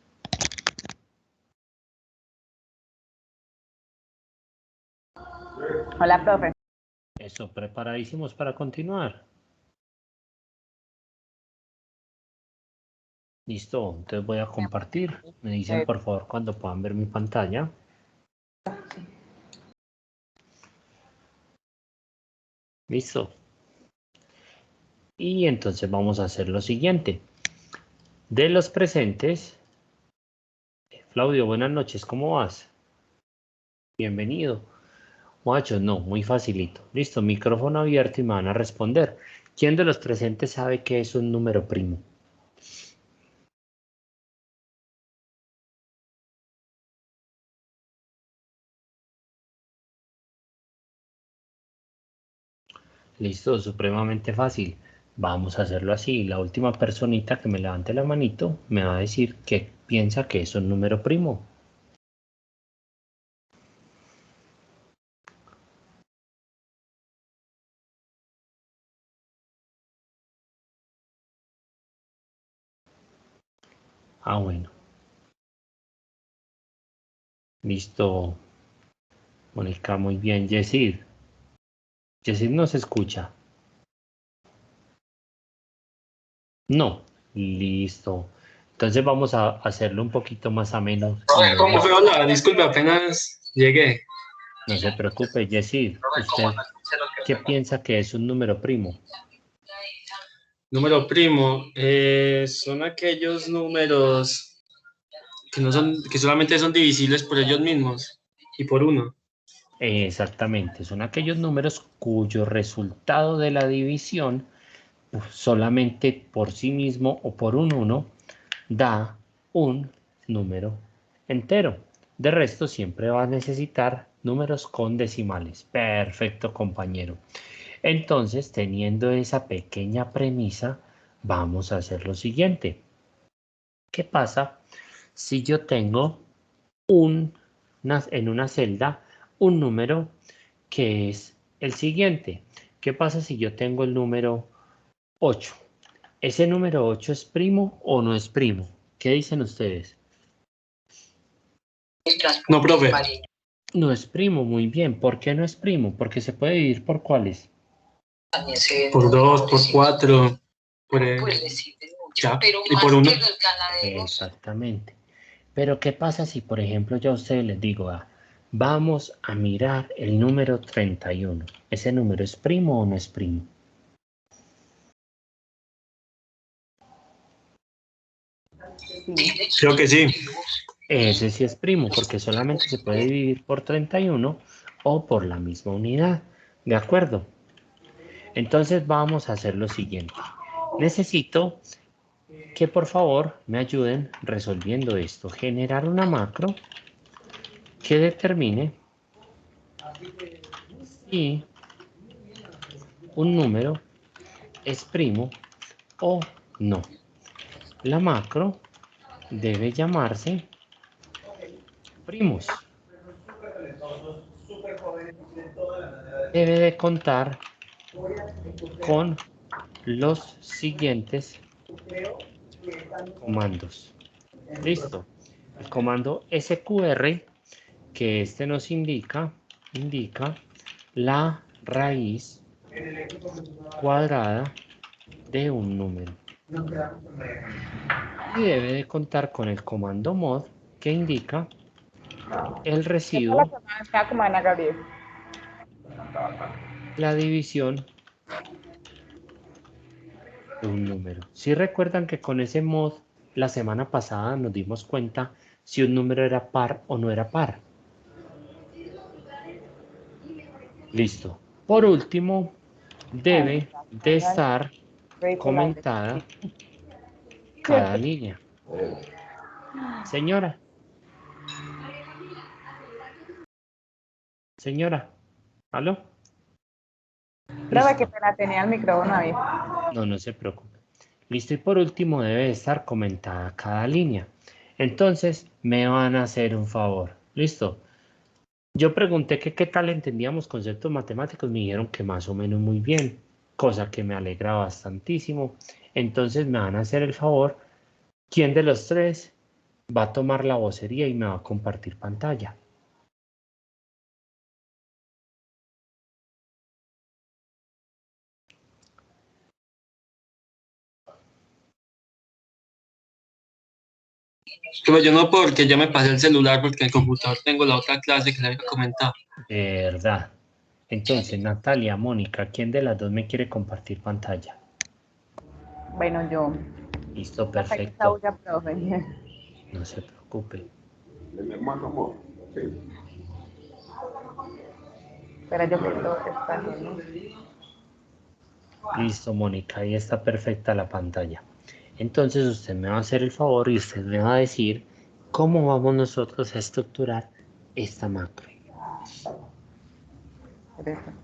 Hola, profe. Eso, preparadísimos para continuar. Listo, entonces voy a compartir. Me dicen por favor cuando puedan ver mi pantalla. Listo. Y entonces vamos a hacer lo siguiente. De los presentes, Claudio, buenas noches, ¿cómo vas? Bienvenido. Muchachos, no, muy facilito. Listo, micrófono abierto y me van a responder. ¿Quién de los presentes sabe qué es un número primo? Listo, supremamente fácil. Vamos a hacerlo así. La última personita que me levante la manito me va a decir qué piensa que es un número primo. Ah, bueno. Listo. Mónica, muy bien. Yesid. Yesid no se escucha. No. Listo. Entonces vamos a hacerlo un poquito más ameno. ¿Cómo fue? Hola, disculpe, apenas llegué. No se preocupe, Yesid. ¿Usted qué piensa que es un número primo? Número primo, son aquellos números que no son, que solamente son divisibles por ellos mismos y por uno. Exactamente. Son aquellos números cuyo resultado de la división solamente por sí mismo o por un 1 da un número entero. De resto siempre va a necesitar números con decimales. Perfecto, compañero. Entonces, teniendo esa pequeña premisa, vamos a hacer lo siguiente. ¿Qué pasa si yo tengo en una celda un número que es el siguiente? ¿Qué pasa si yo tengo el número 8? ¿Ese número 8 es primo o no es primo? ¿Qué dicen ustedes? No, profe. No es primo, muy bien. ¿Por qué no es primo? Porque se puede dividir por ¿cuáles? Por 2, por 4, por ya, y por 1. Exactamente. Pero ¿qué pasa si, por ejemplo, yo a ustedes les digo, vamos a mirar el número 31? ¿Ese número es primo o no es primo? Creo que sí. Ese sí es primo, porque solamente se puede dividir por 31 o por la misma unidad. ¿De acuerdo? Entonces vamos a hacer lo siguiente. Necesito que por favor me ayuden resolviendo esto. Generar una macro que determine si un número es primo o no. La macro debe llamarse primos. Debe de contar con los siguientes comandos. Listo. El comando SQR, que este nos indica la raíz cuadrada de un número. Y debe de contar con el comando mod, que indica el residuo, Como Ana Gabriel. la división de un número. Si recuerdan que con ese mod la semana pasada nos dimos cuenta si un número era par o no era par. Listo. Por último, debe de estar comentada cada línea. Señora. Señora. ¿Aló? Prueba que Listo. te la tenía el micrófono ahí. No, no se preocupe. Listo. Y por último, debe estar comentada cada línea. Entonces, me van a hacer un favor. Listo. Yo pregunté que qué tal entendíamos conceptos matemáticos. Me dijeron que más o menos muy bien, cosa que me alegra bastantísimo. Entonces, me van a hacer el favor ¿Quién de los tres va a tomar la vocería y me va a compartir pantalla? Pero yo no, porque ya me pasé el celular, porque en el computador tengo la otra clase que le había comentado. ¿Verdad? Entonces, Natalia, Mónica, ¿quién de las dos me quiere compartir pantalla? Bueno, yo. Listo, Hasta que está perfecto. bulla, profe. No se preocupe. De mi hermano amor. Sí. Espera, yo que esto está lleno. Listo, Mónica, ahí está perfecta la pantalla. Entonces usted me va a hacer el favor y usted me va a decir cómo vamos nosotros a estructurar esta macro. Espera.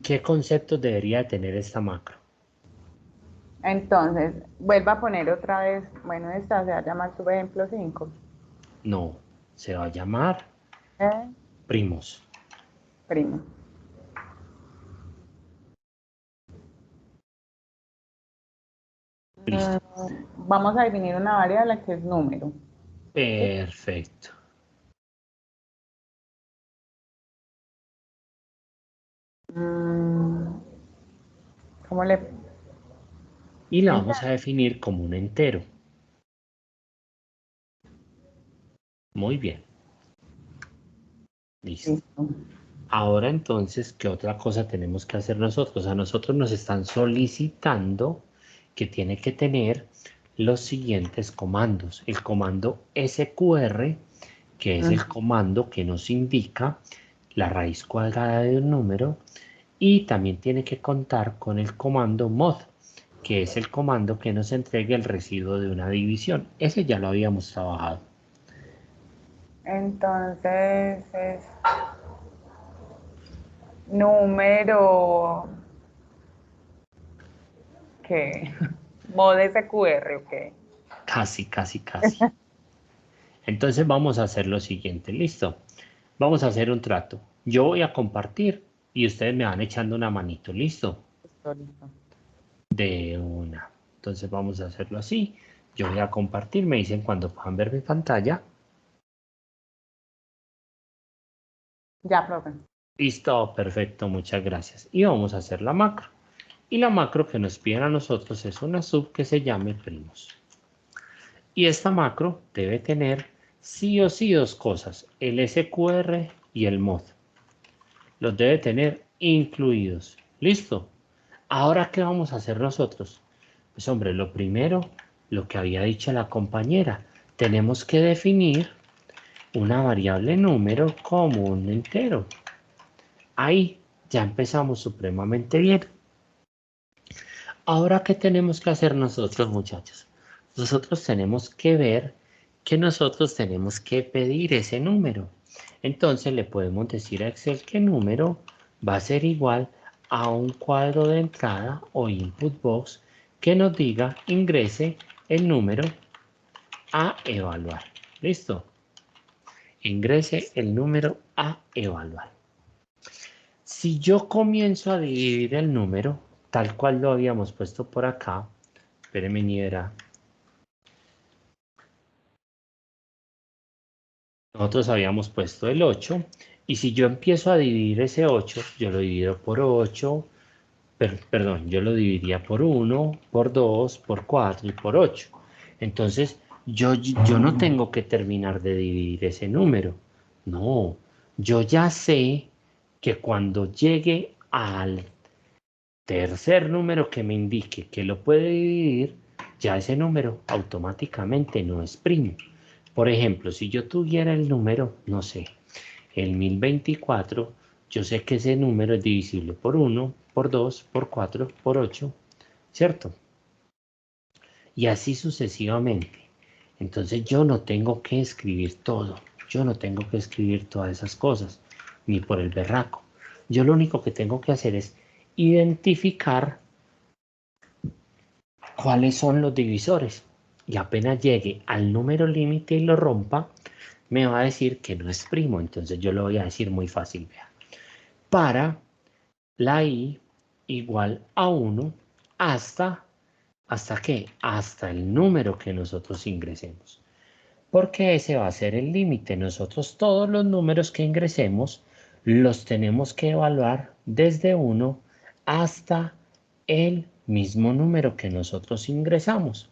¿Qué conceptos debería tener esta macro? Entonces, vuelva a poner otra vez, bueno, esta se va a llamar subejemplo 5. No, se va a llamar ¿Eh? primos. Primo. Listo. Vamos a definir una variable que es número. ¿Sí? Perfecto. ¿Cómo le...? Y la vamos a definir como un entero. Muy bien. Listo. Listo. Ahora entonces, ¿qué otra cosa tenemos que hacer nosotros? A nosotros nos están solicitando que tiene que tener los siguientes comandos. El comando SQR, que es el comando que nos indica la raíz cuadrada de un número, y también tiene que contar con el comando mod, que es el comando que nos entrega el residuo de una división. Ese ya lo habíamos trabajado. Entonces es número que mod SQR, ok. Casi, casi, casi. Entonces vamos a hacer lo siguiente, ¿listo? Vamos a hacer un trato. Yo voy a compartir y ustedes me van echando una manito, ¿listo? Listo. De una. Entonces vamos a hacerlo así. Yo voy a compartir, me dicen cuando puedan ver mi pantalla. Ya, profe. Listo, perfecto, muchas gracias. Y vamos a hacer la macro. Y la macro que nos piden a nosotros es una sub que se llame primos. Y esta macro debe tener sí o sí dos cosas, el SQR y el mod. Los debe tener incluidos. ¿Listo? Ahora, ¿qué vamos a hacer nosotros? Pues hombre, lo primero, lo que había dicho la compañera, tenemos que definir una variable número como un entero. Ahí ya empezamos supremamente bien. Ahora, ¿qué tenemos que hacer nosotros, muchachos? Nosotros tenemos que ver que nosotros tenemos que pedir ese número. Entonces le podemos decir a Excel que el número va a ser igual a un cuadro de entrada o input box que nos diga ingrese el número a evaluar. ¿Listo? Ingrese el número a evaluar. Si yo comienzo a dividir el número, tal cual lo habíamos puesto por acá, espérenme, niera. Nosotros habíamos puesto el 8, y si yo empiezo a dividir ese 8, yo lo divido por 8, perdón, yo lo dividiría por 1, por 2, por 4 y por 8. Entonces, yo no tengo que terminar de dividir ese número. No, yo ya sé que cuando llegue al tercer número que me indique que lo puede dividir, ya ese número automáticamente no es primo. Por ejemplo, si yo tuviera el número, no sé, el 1024, yo sé que ese número es divisible por 1, por 2, por 4, por 8, ¿cierto? Y así sucesivamente. Entonces yo no tengo que escribir todo, yo no tengo que escribir todas esas cosas, ni por el berraco. Yo lo único que tengo que hacer es identificar cuáles son los divisores. Y apenas llegue al número límite y lo rompa, me va a decir que no es primo. Entonces yo lo voy a decir muy fácil, vea. Para la i igual a 1 hasta ¿Hasta qué? Hasta el número que nosotros ingresemos. Porque ese va a ser el límite. Nosotros todos los números que ingresemos los tenemos que evaluar desde 1 hasta el mismo número que nosotros ingresamos.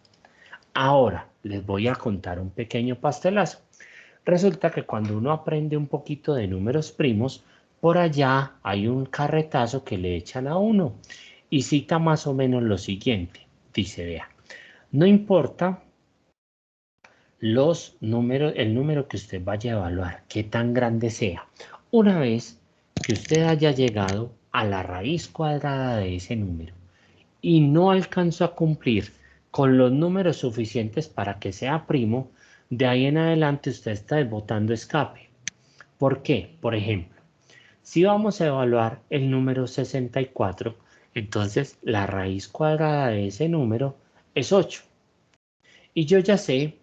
Ahora les voy a contar un pequeño pastelazo. Resulta que cuando uno aprende un poquito de números primos, por allá hay un carretazo que le echan a uno y cita más o menos lo siguiente. Dice, vea, no importa los números, el número que usted vaya a evaluar, qué tan grande sea. Una vez que usted haya llegado a la raíz cuadrada de ese número y no alcanzó a cumplir con los números suficientes para que sea primo, de ahí en adelante usted está botando escape. ¿Por qué? Por ejemplo, si vamos a evaluar el número 64, entonces la raíz cuadrada de ese número es 8. Y yo ya sé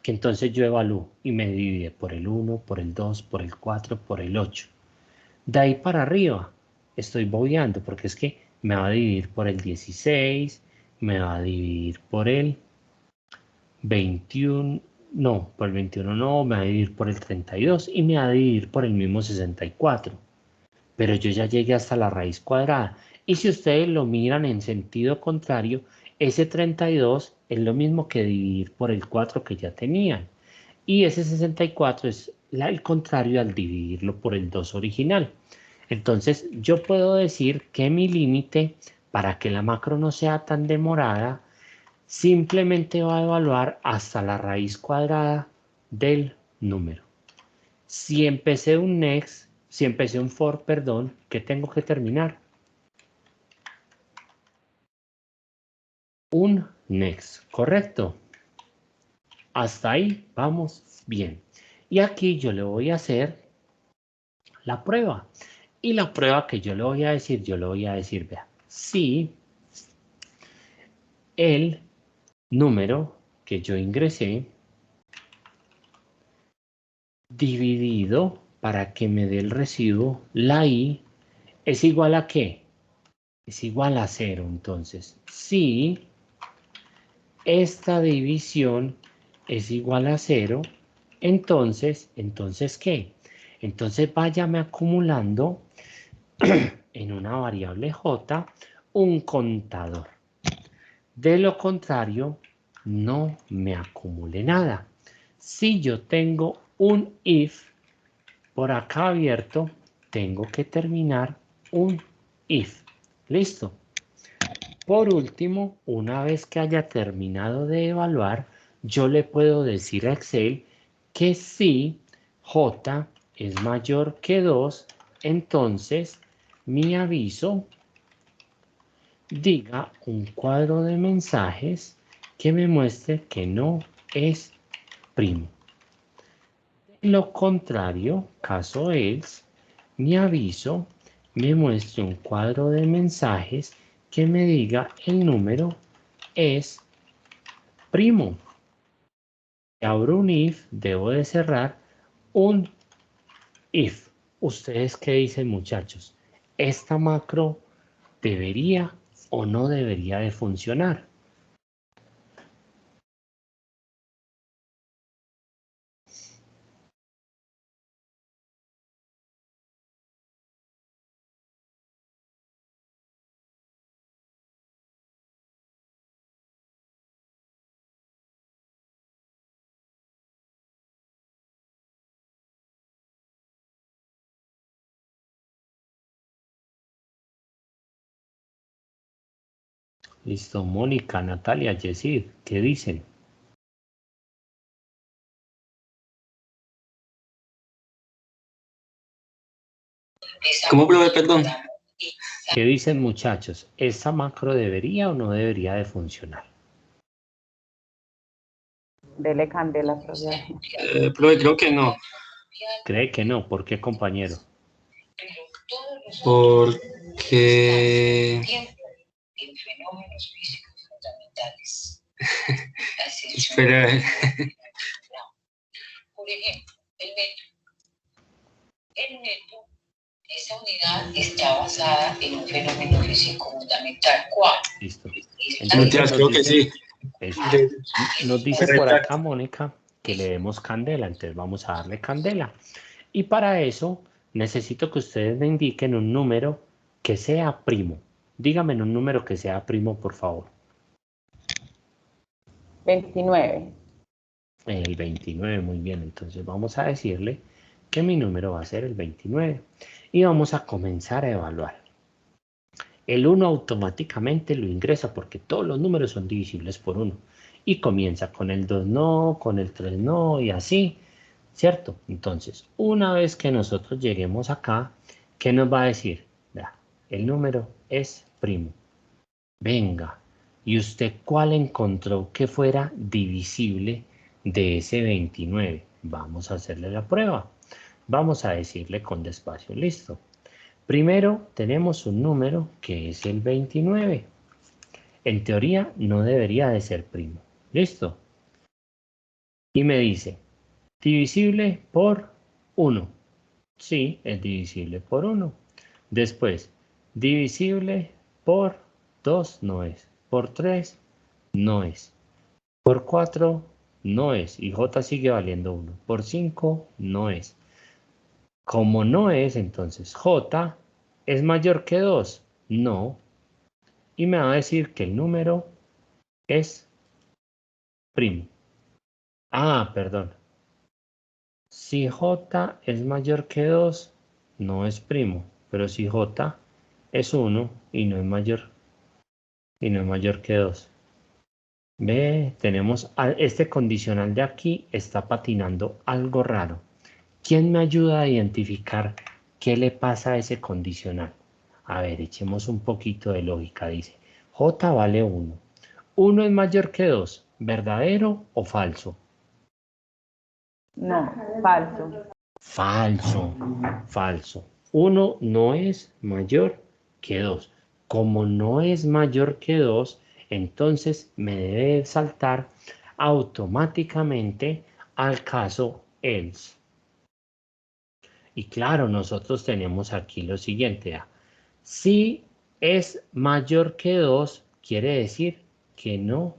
que entonces yo evalúo y me divide por el 1, por el 2, por el 4, por el 8. De ahí para arriba estoy bobeando porque es que me va a dividir por el 16, me va a dividir por el 21, no, por el 21 no, me va a dividir por el 32 y me va a dividir por el mismo 64. Pero yo ya llegué hasta la raíz cuadrada. Y si ustedes lo miran en sentido contrario, ese 32 es lo mismo que dividir por el 4 que ya tenían. Y ese 64 es el contrario al dividirlo por el 2 original. Entonces, yo puedo decir que mi límite, para que la macro no sea tan demorada, simplemente va a evaluar hasta la raíz cuadrada del número. Si empecé un next, si empecé un for, perdón, ¿qué tengo que terminar? Un next, ¿correcto? Hasta ahí vamos bien. Y aquí yo le voy a hacer la prueba. Y la prueba que yo le voy a decir, vea, si el número que yo ingresé dividido para que me dé el residuo, la i, es igual a ¿qué? Es igual a 0. Entonces, si esta división es igual a 0, entonces ¿qué? Entonces váyame acumulando en una variable j un contador. De lo contrario, no me acumule nada. Si yo tengo un if por acá abierto, tengo que terminar un if. ¿Listo? Por último, una vez que haya terminado de evaluar, yo le puedo decir a Excel que si j es mayor que 2, entonces mi aviso diga un cuadro de mensajes que me muestre que no es primo. De lo contrario, caso else, mi aviso me muestre un cuadro de mensajes que me diga el número es primo. Si abro un if, debo de cerrar un if. ¿Ustedes qué dicen, muchachos? ¿Esta macro debería o no debería de funcionar? Listo, Mónica, Natalia, Yesid, ¿qué dicen? ¿Cómo, profe? Perdón. ¿Qué dicen, muchachos? ¿Esta macro debería o no debería de funcionar? Dele candela, profe. Profe, creo que no. ¿Cree que no? ¿Por qué, compañero? Porque... Espera, a ver. Esta unidad está basada en un fenómeno físico fundamental. ¿Cuál? Listo. Mentiras, creo que sí. Eso. De- Nos dice por acá, Mónica, que le demos candela. Entonces vamos a darle candela. Y para eso necesito que ustedes me indiquen un número que sea primo. Díganme un número que sea primo, por favor. 29. El 29, muy bien. Entonces vamos a decirle que mi número va a ser el 29. Y vamos a comenzar a evaluar. El 1 automáticamente lo ingresa porque todos los números son divisibles por 1. Y comienza con el 2 no, con el 3 no y así, ¿cierto? Entonces, una vez que nosotros lleguemos acá, ¿qué nos va a decir? Vea, el número es primo. Venga, ¿y usted cuál encontró que fuera divisible de ese 29? Vamos a hacerle la prueba. Vamos a decirle con despacio, listo. Primero tenemos un número que es el 29. En teoría no debería de ser primo. ¿Listo? Y me dice, divisible por 1. Sí, es divisible por 1. Después, divisible por 2 no es. Por 3 no es. Por 4 no es. Y J sigue valiendo 1. Por 5 no es. Como no es, entonces J es mayor que 2. No. Y me va a decir que el número es primo. Ah, perdón. Si J es mayor que 2, no es primo. Pero si J es 1 y no es mayor que 2. Ve, tenemos este condicional de aquí está patinando algo raro. ¿Quién me ayuda a identificar qué le pasa a ese condicional? A ver, echemos un poquito de lógica. Dice, J vale 1. 1 es mayor que 2. ¿Verdadero o falso? No, falso. Falso, falso. 1 no es mayor que 2. Como no es mayor que 2, entonces me debe saltar automáticamente al caso else. Y claro, nosotros tenemos aquí lo siguiente. Si es mayor que 2, quiere decir que no.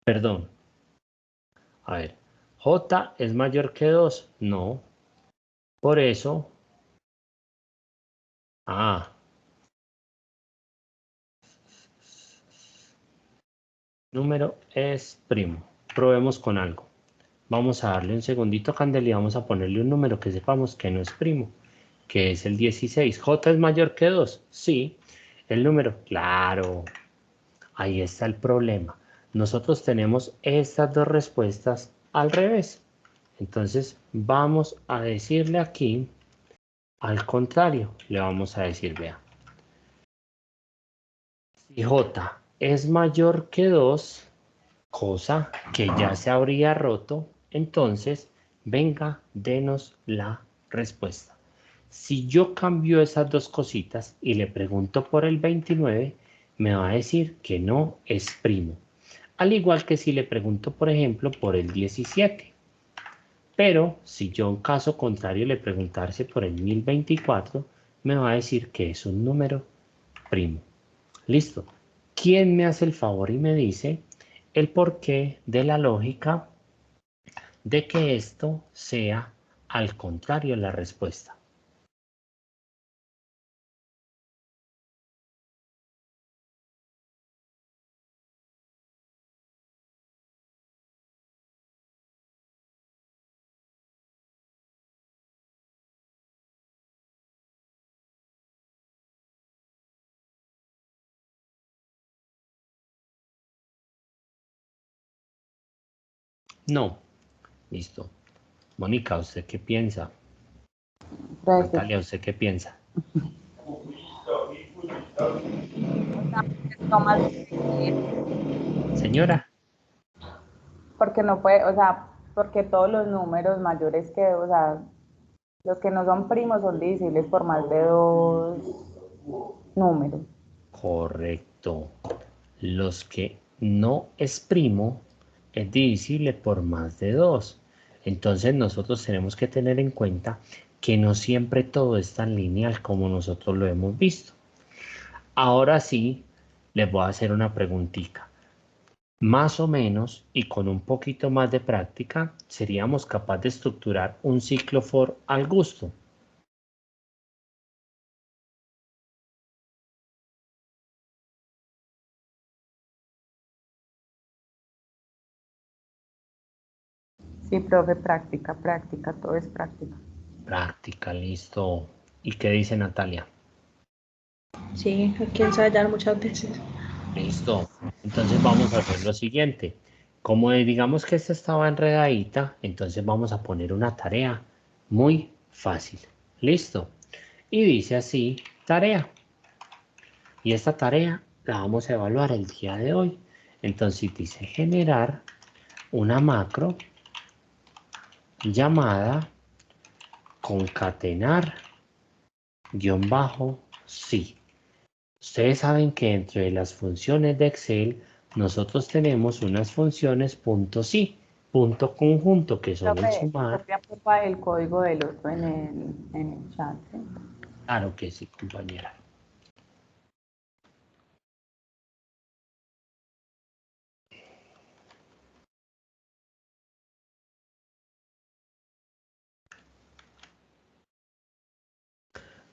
Perdón. A ver, J es mayor que 2. No. Por eso. Número es primo. Probemos con algo. Vamos a darle un segundito, Candel, y vamos a ponerle un número que sepamos que no es primo, que es el 16. ¿J es mayor que 2? Sí. El número, claro. Ahí está el problema. Nosotros tenemos estas dos respuestas al revés. Entonces vamos a decirle aquí, al contrario, le vamos a decir, vea. Si J es mayor que 2, cosa que ya se habría roto, entonces venga, denos la respuesta. Si yo cambio esas dos cositas y le pregunto por el 29, me va a decir que no es primo. Al igual que si le pregunto, por ejemplo, por el 17. Pero si yo en caso contrario le preguntase por el 1024, me va a decir que es un número primo. Listo. ¿Quién me hace el favor y me dice el porqué de la lógica de que esto sea al contrario la respuesta? No. Listo. Mónica, ¿usted qué piensa? Gracias. Natalia, ¿usted qué piensa? Señora. Porque no puede, o sea, porque todos los números mayores que, o sea, los que no son primos son divisibles por más de 2 números. Correcto. Los que no es primo es divisible por más de 2. Entonces nosotros tenemos que tener en cuenta que no siempre todo es tan lineal como nosotros lo hemos visto. Ahora sí, les voy a hacer una preguntita. Más o menos, y con un poquito más de práctica, seríamos capaces de estructurar un ciclo for al gusto. Sí, profe, práctica, práctica, todo es práctica. Práctica, listo. ¿Y qué dice Natalia? Sí, aquí ensayar muchas veces. Listo. Entonces vamos a hacer lo siguiente. Como digamos que esta estaba enredadita, entonces vamos a poner una tarea muy fácil. Listo. Y dice así, tarea. Y esta tarea la vamos a evaluar el día de hoy. Entonces dice generar una macro llamada concatenar guión bajo sí. Ustedes saben que dentro de las funciones de Excel nosotros tenemos unas funciones .sí, punto conjunto, que son el Profe, sumar. copia porfa el código del otro en el chat. ¿Sí? Claro que sí, compañera.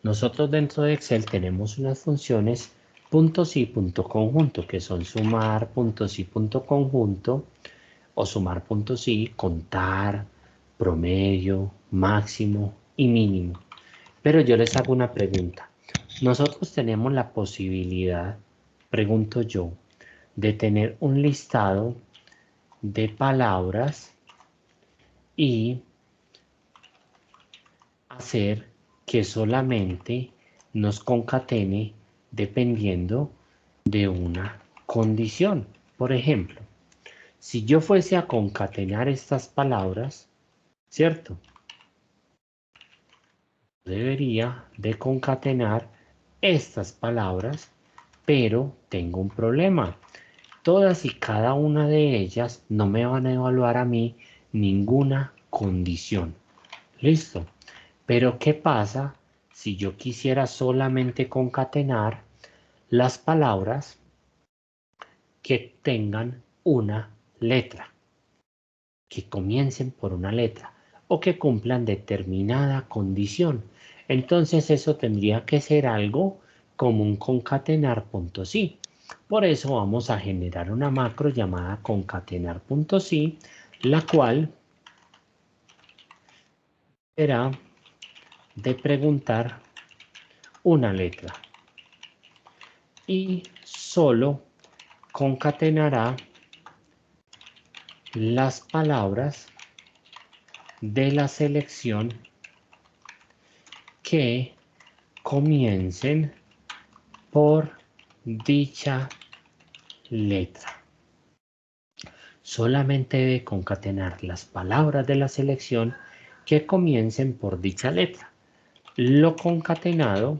Nosotros dentro de Excel tenemos unas funciones .sí, punto conjunto, que son sumar, .sí, punto conjunto, o sumar .sí, contar, promedio, máximo y mínimo. Pero yo les hago una pregunta. Nosotros tenemos la posibilidad, pregunto yo, de tener un listado de palabras y hacer que solamente nos concatene dependiendo de una condición. Por ejemplo, si yo fuese a concatenar estas palabras, ¿cierto? Debería de concatenar estas palabras, pero tengo un problema. Todas y cada una de ellas no me van a evaluar a mí ninguna condición. ¿Listo? Pero ¿qué pasa si yo quisiera solamente concatenar las palabras que tengan una letra, que comiencen por una letra o que cumplan determinada condición? Entonces eso tendría que ser algo como un concatenar.sí. Por eso vamos a generar una macro llamada concatenar.sí, la cual será de preguntar una letra y solo concatenará las palabras de la selección que comiencen por dicha letra. Solamente debe concatenar las palabras de la selección que comiencen por dicha letra. Lo concatenado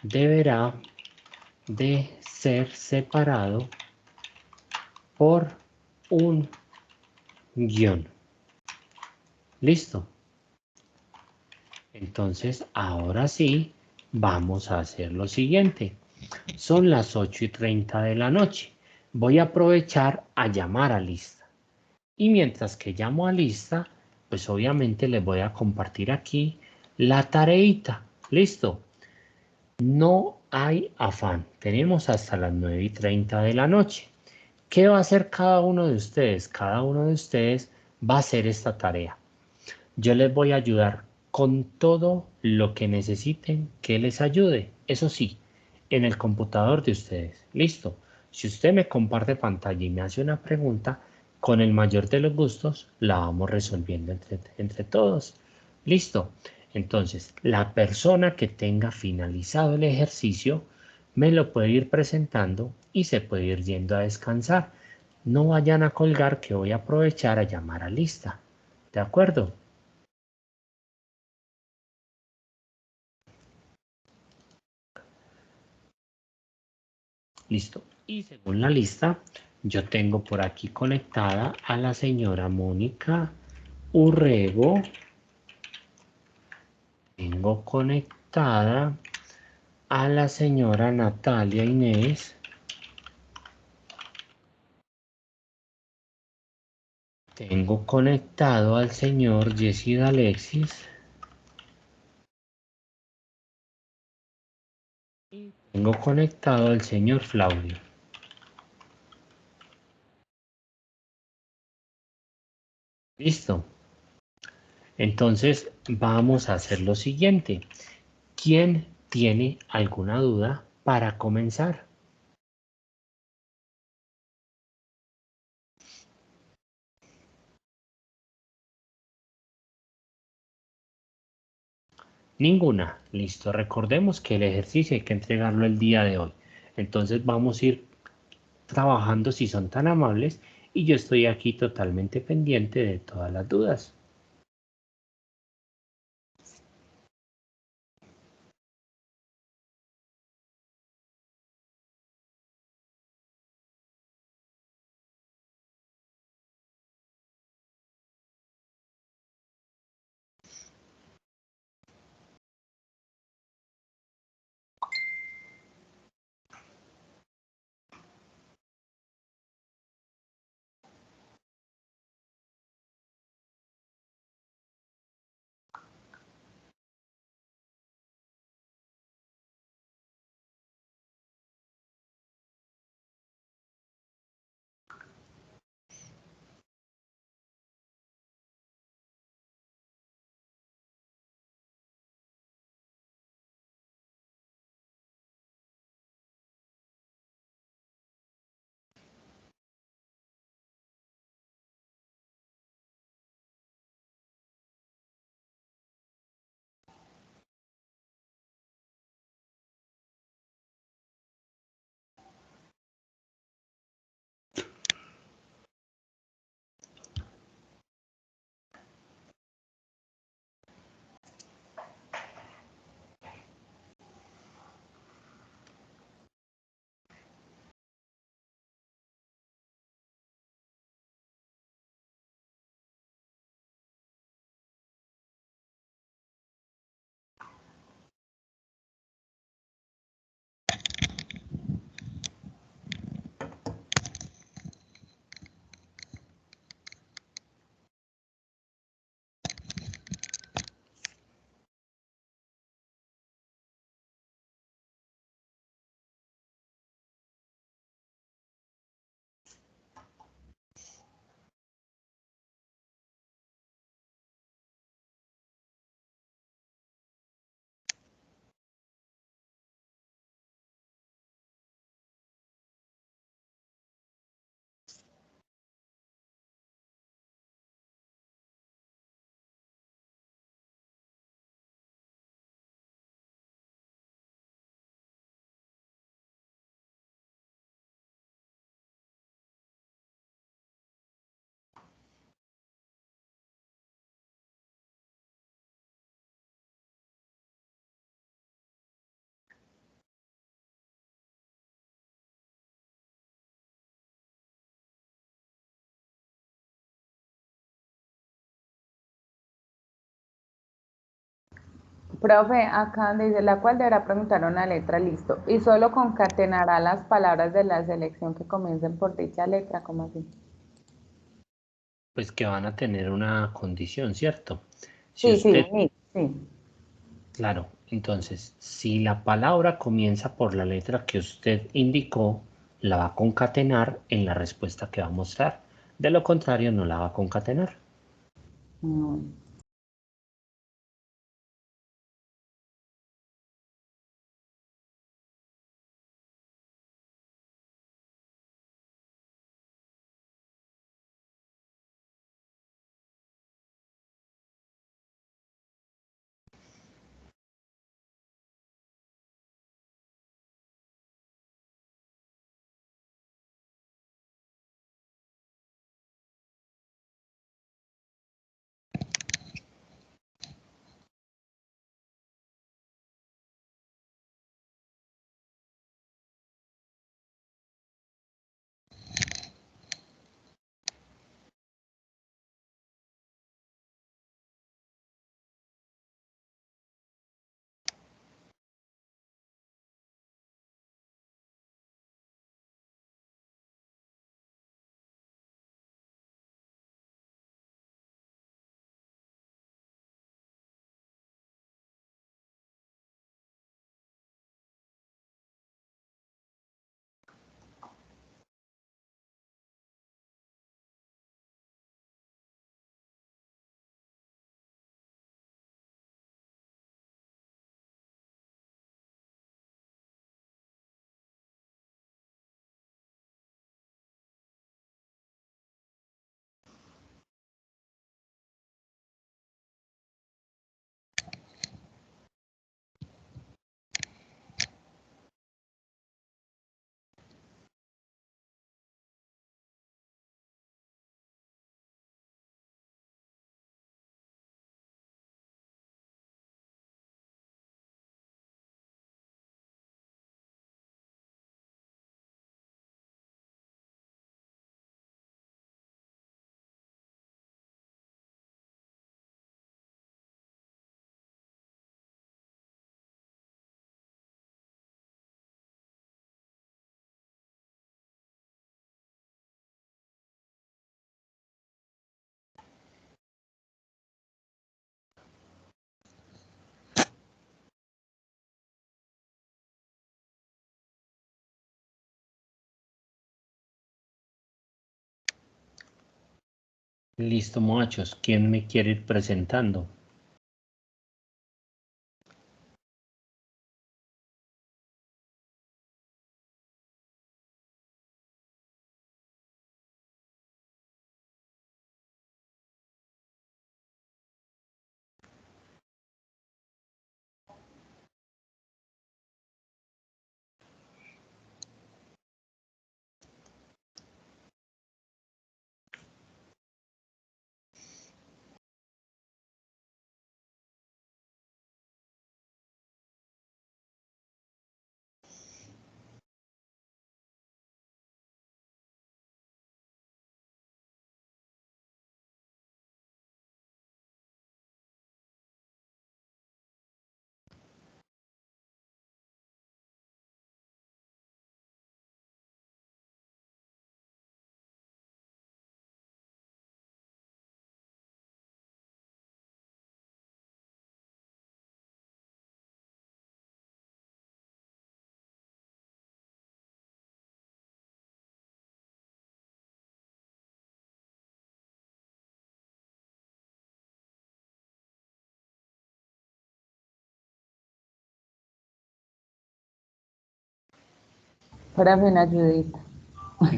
deberá de ser separado por un guión. ¿Listo? Entonces, ahora sí, vamos a hacer lo siguiente. Son las 8:30 de la noche. Voy a aprovechar a llamar a lista. Y mientras que llamo a lista, pues obviamente les voy a compartir aquí la tareita. ¿Listo? No hay afán. Tenemos hasta las 9:30 de la noche. ¿Qué va a hacer cada uno de ustedes? Cada uno de ustedes va a hacer esta tarea. Yo les voy a ayudar con todo lo que necesiten que les ayude. Eso sí, en el computador de ustedes. Listo. Si usted me comparte pantalla y me hace una pregunta, con el mayor de los gustos la vamos resolviendo entre todos. Listo. Entonces, la persona que tenga finalizado el ejercicio me lo puede ir presentando y se puede ir yendo a descansar. No vayan a colgar, que voy a aprovechar a llamar a lista. ¿De acuerdo? Listo. Y según la lista, yo tengo por aquí conectada a la señora Mónica Urrego Tengo conectada a la señora Natalia Inés. Tengo conectado al señor Yesida Alexis. Y tengo conectado al señor Flavio. Listo. Entonces vamos a hacer lo siguiente. ¿Quién tiene alguna duda para comenzar? Ninguna. Listo. Recordemos que el ejercicio hay que entregarlo el día de hoy. Entonces vamos a ir trabajando si son tan amables y yo estoy aquí totalmente pendiente de todas las dudas. Profe, acá donde dice la cual deberá preguntar una letra, listo. Y solo concatenará las palabras de la selección que comiencen por dicha letra, ¿cómo así? Pues que van a tener una condición, ¿cierto? Si Sí, sí, usted, sí. claro, entonces, si la palabra comienza por la letra que usted indicó, la va a concatenar en la respuesta que va a mostrar. De lo contrario, no la va a concatenar. Mm. Listo, muchachos. ¿Quién me quiere ir presentando? Espérame una ayudita.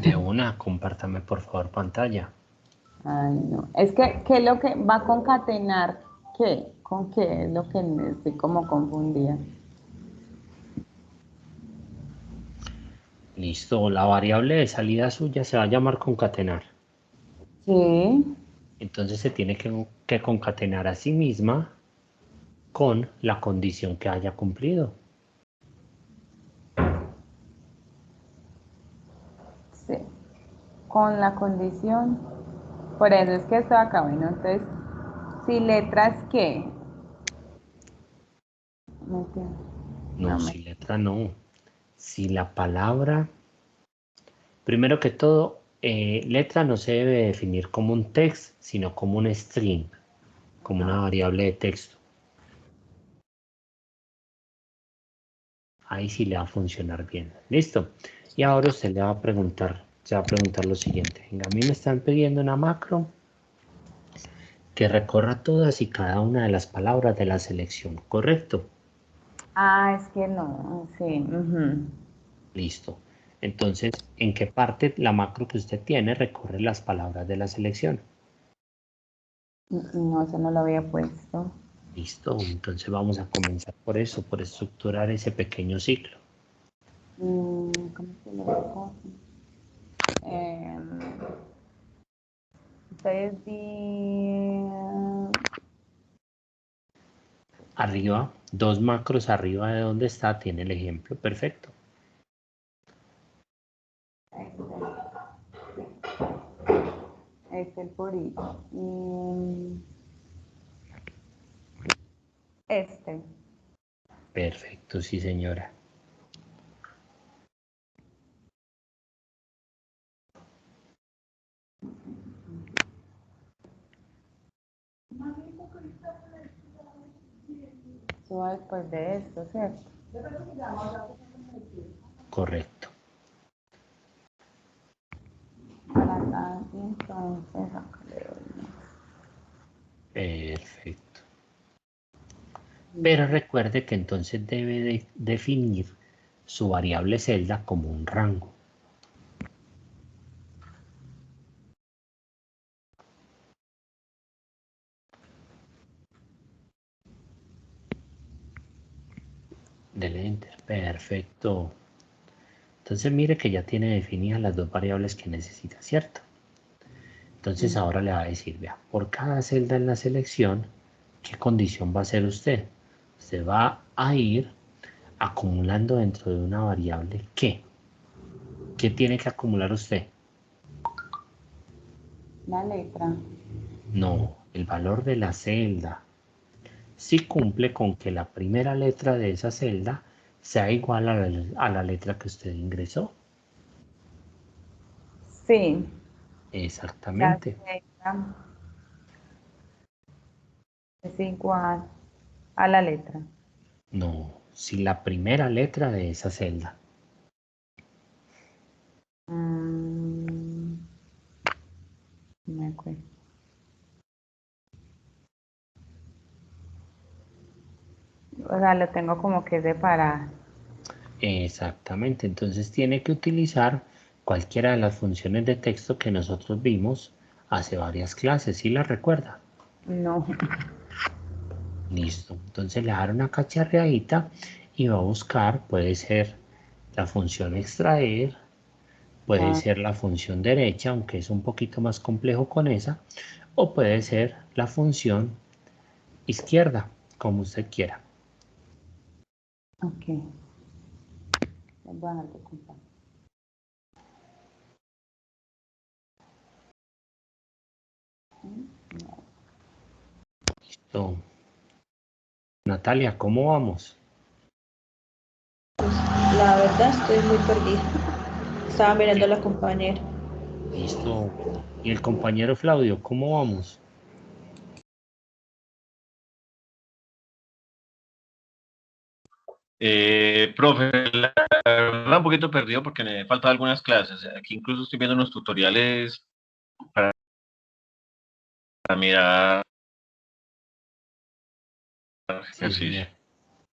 De una, compártame por favor pantalla. Ay, no. Es que, ¿qué es lo que va a concatenar? ¿Qué? ¿Con qué? Es lo que estoy como confundida. Listo, la variable de salida suya se va a llamar concatenar. Sí. Entonces se tiene que concatenar a sí misma con la condición que haya cumplido. Sí. Con la condición. Por eso es que esto acá, bueno, entonces, si letras qué. No entiendo. No, si letra no. Si la palabra, primero que todo, letra no se debe definir como un text, sino como un string, como una variable de texto. Ahí sí le va a funcionar bien. Listo. Y ahora usted le va a preguntar, se va a preguntar lo siguiente. Venga, a mí me están pidiendo una macro que recorra todas y cada una de las palabras de la selección, ¿correcto? Ah, es que no, sí. Ujú. Listo. Entonces, ¿en qué parte la macro que usted tiene recorre las palabras de la selección? No, eso no lo había puesto. Listo. Entonces vamos a comenzar por eso, por estructurar ese pequeño ciclo. ¿Cómo se lo digo? Ustedes di... Arriba, dos macros arriba de donde está, tiene el ejemplo perfecto. Este, el puri. Este. Perfecto, sí señora. Eso va después de esto, ¿cierto? Correcto. Para acá, y entonces acá le doy. Perfecto. Pero recuerde que entonces debe de definir su variable celda como un rango. Dele enter. Perfecto. Entonces mire que ya tiene definidas las dos variables que necesita, ¿cierto? Entonces ahora le va a decir, vea, por cada celda en la selección, ¿qué condición va a hacer usted? Usted va a ir acumulando dentro de una variable ¿qué? ¿Qué tiene que acumular usted? La letra. No, el valor de la celda. Si cumple con que la primera letra de esa celda sea igual a la letra que usted ingresó. Sí, la Exactamente. letra es igual a la letra. No, si la primera letra de esa celda. Mm, no me acuerdo. o sea, lo tengo como que separar. Exactamente, entonces tiene que utilizar cualquiera de las funciones de texto que nosotros vimos hace varias clases, ¿sí la recuerda? No. Listo, entonces le dará una cacharreadita y va a buscar, puede ser la función extraer, puede Ah, ser la función derecha, aunque es un poquito más complejo con esa, o puede ser la función izquierda, como usted quiera. ok. Voy a dejar de contar. Listo. Natalia, ¿cómo vamos? La verdad estoy muy perdida. Estaba mirando a la compañera. Listo. ¿Y el compañero Claudio, cómo vamos? Profe, la verdad un poquito perdido porque me faltan algunas clases. Aquí incluso estoy viendo unos tutoriales para mirar Sí, ejercicio. señor.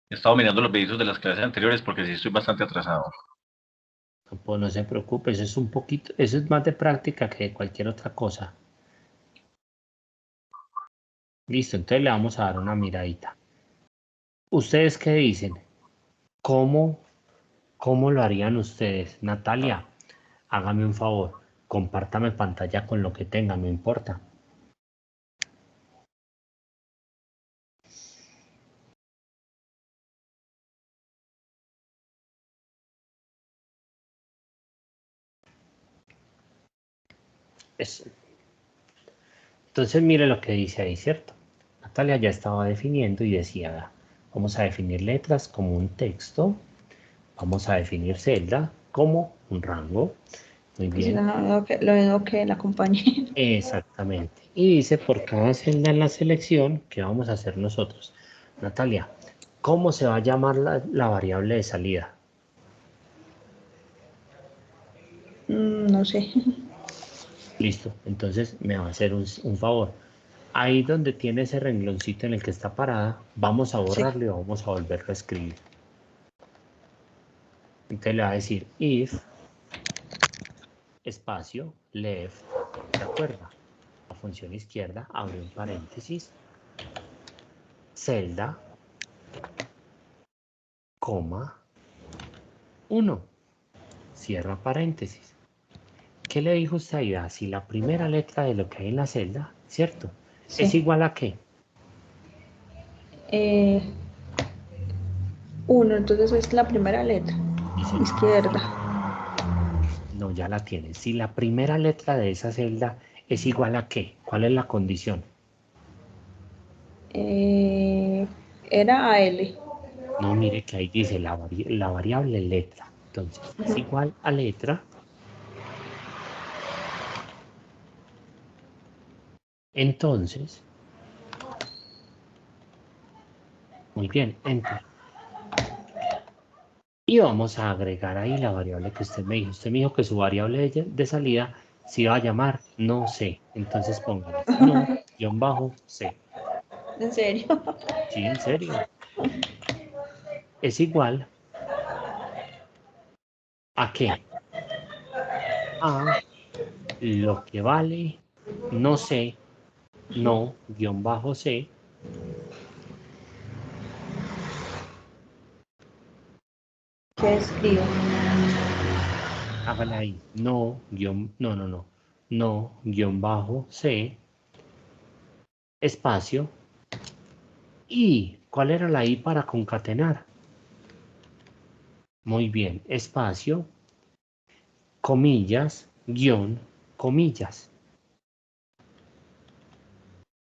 He estado mirando los videos de las clases anteriores porque sí estoy bastante atrasado. No, pues no se preocupe, eso es un poquito, eso es más de práctica que de cualquier otra cosa. Listo, entonces le vamos a dar una miradita. ¿Ustedes qué dicen? ¿Cómo, cómo lo harían ustedes? Natalia, hágame un favor, compártame pantalla con lo que tenga, no importa. Eso. Entonces mire lo que dice ahí, ¿cierto? Natalia ya estaba definiendo y decía, vamos a definir letras como un texto, vamos a definir celda como un rango. Muy Pues bien. lo mismo que la compañera. Exactamente. Y dice por cada celda en la selección, ¿qué vamos a hacer nosotros? Natalia, ¿cómo se va a llamar la variable de salida? No sé. Listo. Entonces me va a hacer un favor. Ahí donde tiene ese rengloncito en el que está parada, vamos a Sí. borrarlo y vamos a volverlo a escribir. Entonces le va a decir if, espacio, left, ¿se acuerda? La función izquierda, abre un paréntesis, celda, coma, 1, cierra paréntesis. ¿Qué le dijo usted ahí? Si la primera letra de lo que hay en la celda, ¿cierto? ¿Es Sí. igual a qué? 1, entonces es la primera letra. Sí, señor. Izquierda. No, ya la tiene. Si la primera letra de esa celda es igual a qué, ¿cuál es la condición? Era AL. No, mire que ahí dice la variable letra. Entonces, es igual a letra. Entonces, muy bien, enter. Y vamos a agregar ahí la variable que usted me dijo. Usted me dijo que su variable de salida se iba a llamar no sé. Entonces póngale no, guión bajo C. ¿En serio? Sí, en serio. Es igual a qué? A lo que vale no sé, no, guión bajo C. ¿Qué escribo? Hágale ahí. No, no. No, guión bajo C. Espacio. ¿Y cuál era la I para concatenar? Muy bien, espacio, comillas, guión, comillas.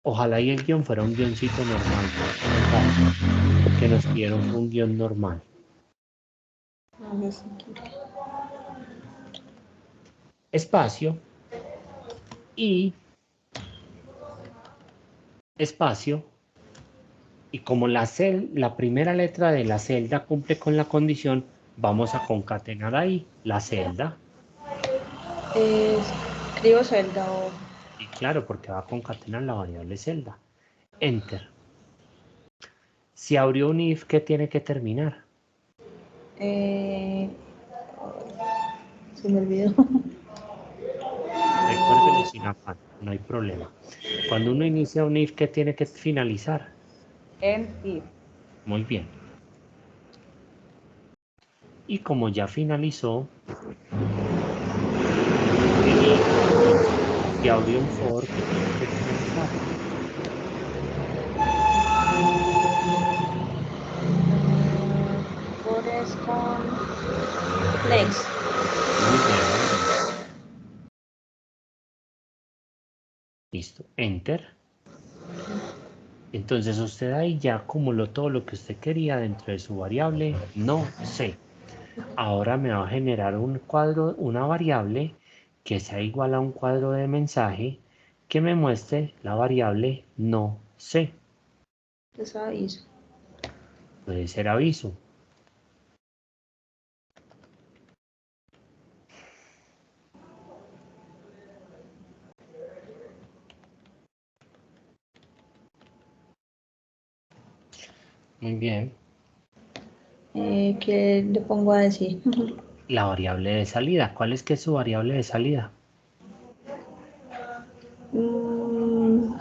Ojalá y el guión fuera un guioncito normal, pero eso no pasa. Lo que nos pidieron fue un guión normal. A ver si quiere. Espacio y espacio. Y como la primera letra de la celda cumple con la condición, vamos a concatenar ahí la celda. Escribo celda o... Y claro, porque va a concatenar la variable celda. Enter. Si abrió un if, ¿qué tiene que terminar? Se me olvidó. Recuérdelo sin afán, no hay problema. Cuando uno inicia un if, ¿qué tiene que finalizar? En if. Muy bien. Y como ya finalizó, si abrió un for, ¿qué tiene que finalizar? Borders con legs. Muy bien. Listo. Enter. Entonces usted ahí ya acumuló todo lo que usted quería dentro de su variable no sé. Ahora me va a generar un cuadro, una variable que sea igual a un cuadro de mensaje que me muestre la variable no sé. Les aviso. Puede ser aviso. Muy bien. ¿Qué le pongo a decir? La variable de salida. ¿Cuál es que es su variable de salida? Mm,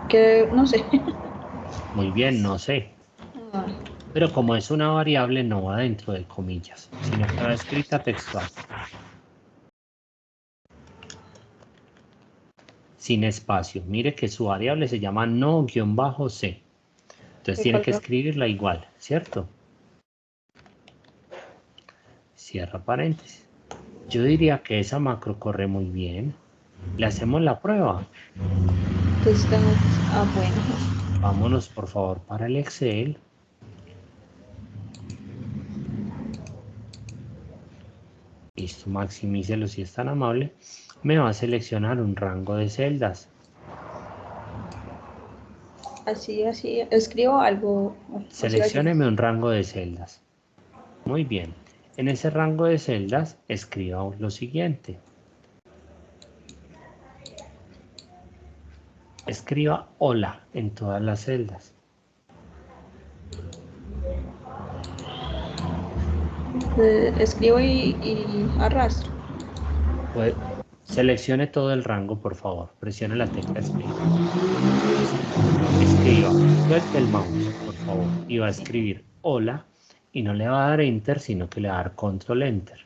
que no sé. Muy bien, no sé. Ah, Pero como es una variable, no va dentro de comillas, sino que va escrita textual. Sin espacio. Mire que su variable se llama no-c. Entonces ¿qué tiene que color? escribirla igual, ¿cierto? Cierra paréntesis. Yo diría que esa macro corre muy bien. Le hacemos la prueba. Entonces tengo. Ah, bueno. Vámonos por favor para el Excel. Listo, maximícelo si es tan amable. Me va a seleccionar un rango de celdas. Así, así. Escribo algo. Así, así. Seleccióneme un rango de celdas. Muy bien. En ese rango de celdas escriba lo siguiente. Escriba hola en todas las celdas. Escribo y arrastro. Pues, seleccione todo el rango, por favor. Presione la tecla Escape. Escriba. Suelte el mouse, por favor. Y va a Sí. escribir hola. Y no le va a dar Enter, sino que le va a dar Control Enter.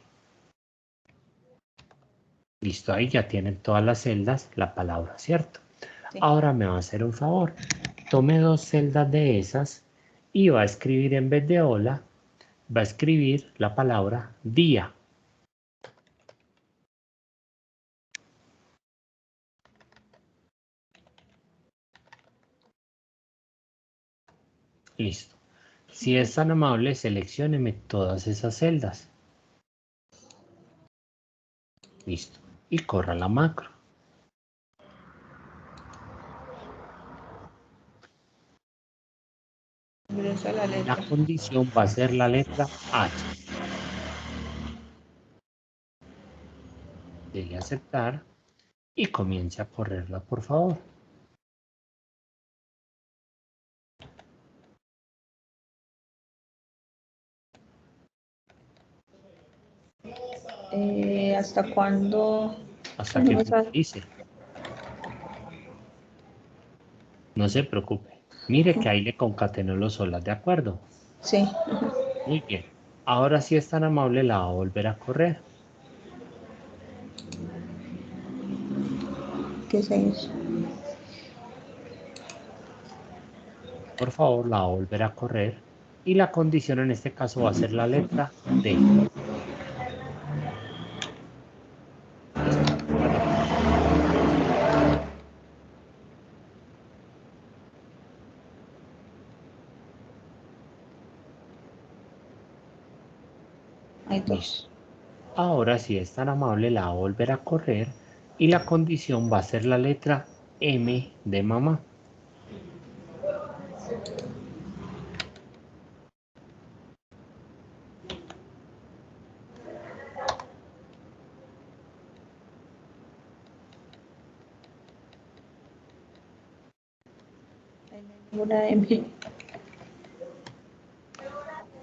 Listo, ahí ya tienen todas las celdas la palabra, ¿cierto? Sí. Ahora me va a hacer un favor. Tome dos celdas de esas y va a escribir en vez de hola, va a escribir la palabra día. Listo. Si es tan amable, seleccióneme todas esas celdas. Listo. Y corra la macro. Ingreso a la La letra. condición va a ser la letra H. Dele a aceptar y comience a correrla, por favor. ¿Hasta cuándo? Hasta No que me sale. finalice. No se preocupe. Mire que ahí le concatenó los solas, ¿de acuerdo? Sí. Muy bien. Ahora sí es tan amable, la va a volver a correr. ¿Qué es eso? Por favor, la va a volver a correr. Y la condición en este caso va a ser la letra D. Listo. Ahora repita. Hay Listo. dos. Ahora sí es tan amable, la va a volver a correr. Y la condición va a ser la letra M de mamá. Una M.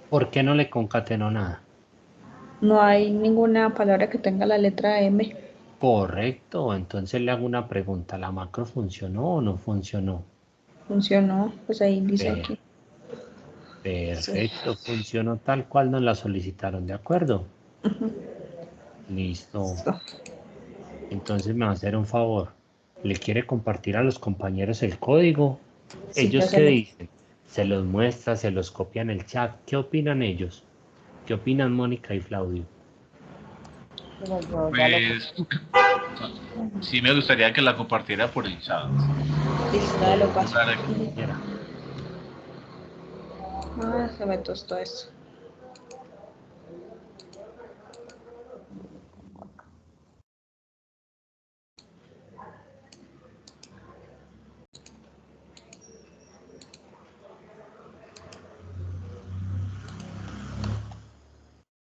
¿Por qué no le concatenó nada? No hay ninguna palabra que tenga la letra M. Correcto, entonces le hago una pregunta. ¿La macro funcionó o no funcionó? Funcionó, pues ahí dice Per- aquí. Perfecto, funcionó tal cual nos la solicitaron, ¿de acuerdo? Listo. Entonces me va a hacer un favor. ¿Le quiere compartir a los compañeros el código? Sí, ya ¿Ellos se qué lo... dicen? ¿Se los muestra, se los copia en el chat? ¿Qué opinan ellos? ¿Qué opinan Mónica y Claudio? Pero yo ya lo Pues sí me gustaría que la compartiera por el chat. Listo, ya lo paso. Para- Mira, Ah, se me tostó esto.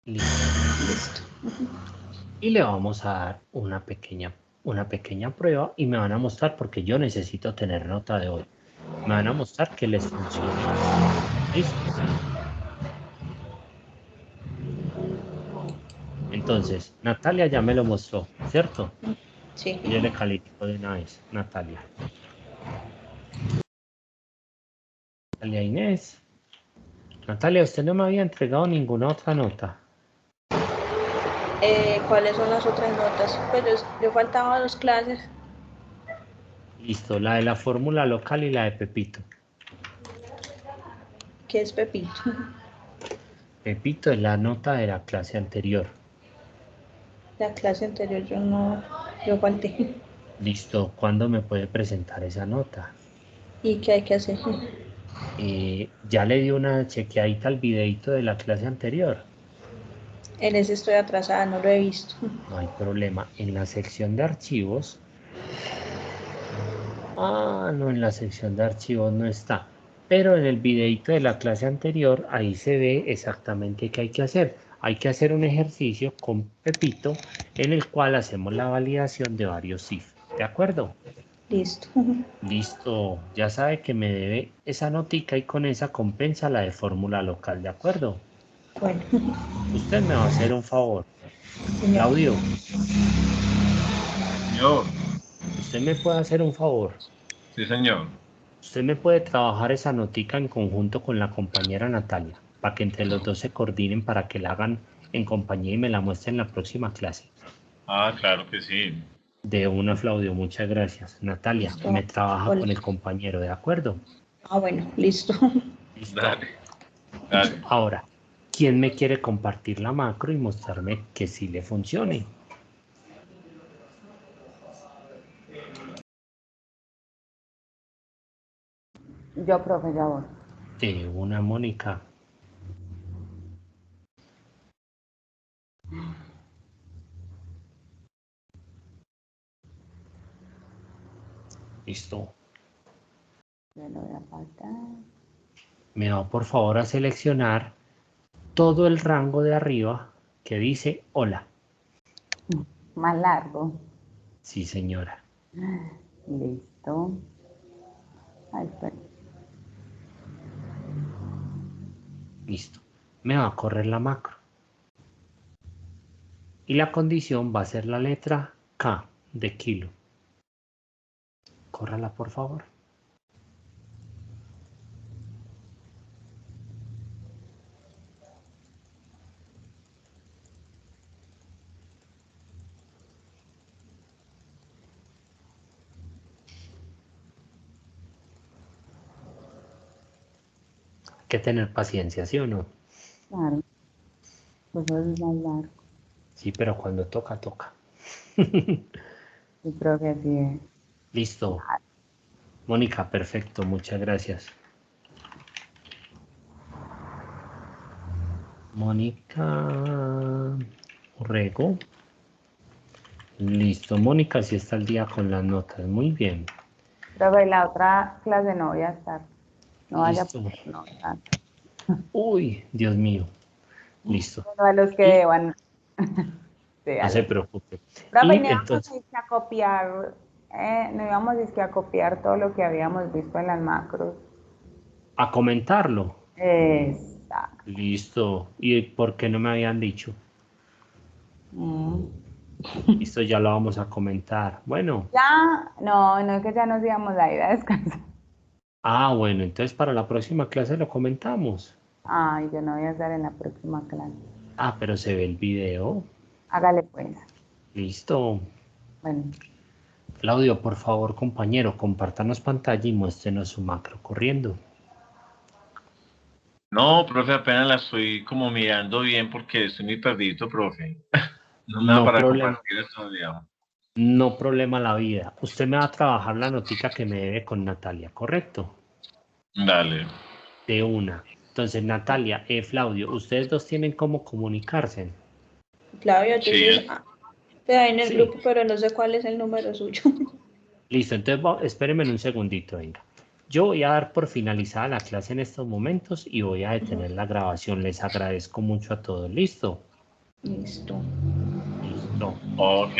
listo. Listo. Y le vamos a dar una pequeña prueba y me van a mostrar, porque yo necesito tener nota de hoy. Me van a mostrar que les funcione. ¿Listos? Entonces, Natalia ya me lo mostró, ¿cierto? Sí. Y yo le califico de una vez, Natalia. Natalia Inés. Natalia, usted no me había entregado ninguna otra nota. ¿Cuáles son las otras notas? Pues yo faltaba 2 clases. Listo, la de la fórmula local y la de Pepito. ¿Qué es Pepito? Pepito es la nota de la clase anterior. La clase anterior yo falté. Listo, ¿cuándo me puede presentar esa nota? ¿Y qué hay que hacer? Ya le di una chequeadita al videito de la clase anterior. En ese estoy atrasada, no lo he visto. No hay problema. En la sección de archivos. Ah, no, en la sección de archivos no está. Pero en el videito de la clase anterior, ahí se ve exactamente qué hay que hacer. Hay que hacer un ejercicio con Pepito en el cual hacemos la validación de varios CIF. ¿De acuerdo? Listo. Listo. Ya sabe que me debe esa notica y con esa compensa la de fórmula local. ¿De acuerdo? Bueno, Usted me va a hacer un favor. señor. Claudio, Señor, usted me puede hacer un favor. sí, señor. Usted me puede trabajar esa notica en conjunto con la compañera Natalia, para que entre los dos se coordinen para que la hagan en compañía y me la muestren en la próxima clase. Ah, claro que sí. De una, Claudio, muchas gracias. Natalia, Listo. me trabaja Hola. con el compañero, ¿de acuerdo? Ah, bueno, listo. Listo. Dale, dale. Ahora, ¿quién me quiere compartir la macro y mostrarme que sí le funcione? Yo, profe, ya voy. De una, Mónica. Listo. Ya lo voy a pasar. Me va por favor a seleccionar todo el rango de arriba que dice hola. Más largo. Sí, señora. Listo. Ay, espera. Listo. Me va a correr la macro. Y la condición va a ser la letra K de kilo. Córrala, por favor. Hay que tener paciencia, ¿sí o no? Claro. Pues eso es más largo. Sí, pero cuando toca, toca. Yo creo que sí es. Listo. Mónica, perfecto. Muchas gracias. Mónica Urrego. Listo. Mónica sí está al día con las notas. Muy bien. Profe, la otra clase no voy a estar. No vaya Listo. no estar. Uy, Dios mío. Listo. Bueno, a los que Y deban. Sí, no a se los. preocupe. Profe, y Y me vamos entonces, a copiar no íbamos a copiar todo lo que habíamos visto en las macros. A comentarlo. Exacto. Listo. ¿Y por qué no me habían dicho? Listo, ya lo vamos a comentar. Bueno. Ya, no es que ya nos íbamos a ir a descansar. Ah, bueno, entonces para la próxima clase lo comentamos. Ay, yo no voy a estar en la próxima clase. Ah, pero se ve el video. Hágale pues. Listo. Bueno, Claudio, por favor, compañero, compártanos pantalla y muéstrenos su macro corriendo. No, profe, apenas la estoy como mirando bien porque estoy muy perdido, profe. No me da No para problema. compartir esto, digamos. No problema la vida. Usted me va a trabajar la notica que me debe con Natalia, ¿correcto? Dale. De una. Entonces, Natalia, Claudio, ustedes dos tienen cómo comunicarse. Claudio, yo Sí. sí. Pero ahí en el Sí. grupo, pero no sé cuál es el número suyo. Listo, entonces espérenme un segundito, venga. Yo voy a dar por finalizada la clase en estos momentos y voy a detener la grabación. Les agradezco mucho a todos. ¿Listo? Listo. Listo. Ok.